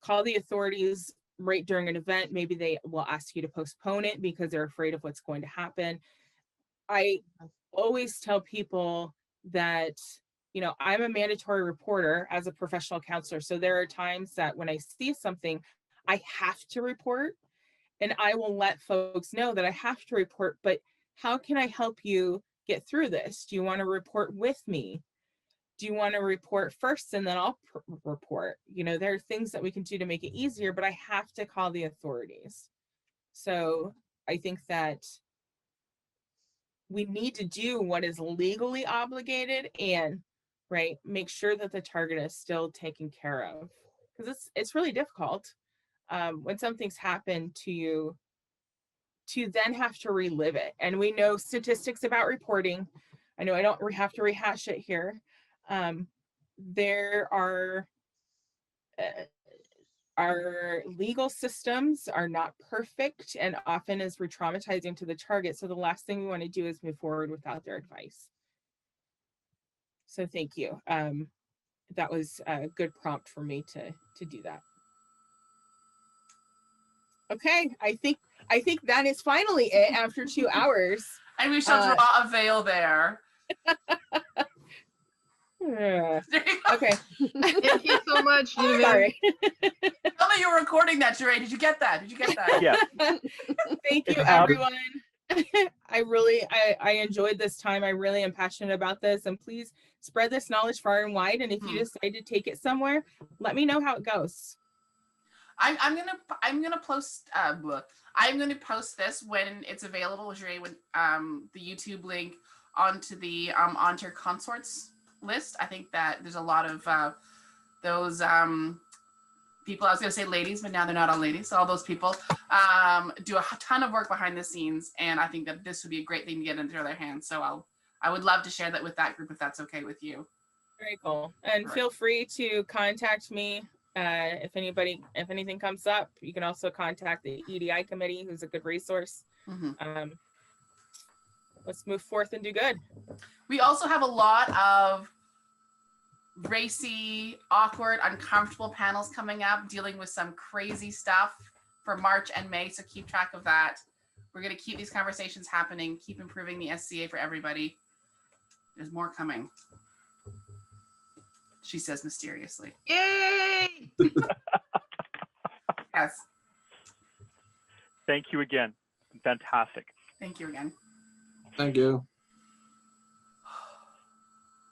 call the authorities right during an event. Maybe they will ask you to postpone it because they're afraid of what's going to happen. I always tell people that, I'm a mandatory reporter as a professional counselor. So there are times that when I see something, I have to report, and I will let folks know that I have to report, but how can I help you get through this? Do you want to report with me? Do you want to report first and then I'll report? There are things that we can do to make it easier, but I have to call the authorities. So I think that we need to do what is legally obligated and make sure that the target is still taken care of, because it's really difficult when something's happened to you to then have to relive it. And we know statistics about reporting. I know I don't have to rehash it here. There are our legal systems are not perfect and often is re-traumatizing to the target. So the last thing we want to do is move forward without their advice. So thank you. That was a good prompt for me to do that. Okay, I think that is finally it after 2 hours. And we shall draw a veil there. Okay. Thank you so much, Genevieve. Sorry. Tell me you were recording that, Sheree. Did you get that? Yeah. Thank you, everyone. I enjoyed this time. I really am passionate about this, and please spread this knowledge far and wide. And if you decide to take it somewhere, let me know how it goes. I'm gonna post post this when it's available, Sheree, when the YouTube link onto the onto your consorts list. I think that there's a lot of those people, I was going to say ladies, but now they're not all ladies. So all those people do a ton of work behind the scenes. And I think that this would be a great thing to get into their hands. So I would love to share that with that group if that's okay with you. Very cool. And feel free to contact me If anything comes up, you can also contact the EDI committee, who's a good resource. Mhm. Let's move forth and do good. We also have a lot of racy, awkward, uncomfortable panels coming up, dealing with some crazy stuff for March and May. So keep track of that. We're going to keep these conversations happening, keep improving the SCA for everybody. There's more coming, she says mysteriously. Yay! Yes. Thank you again. Fantastic. Thank you again. Thank you.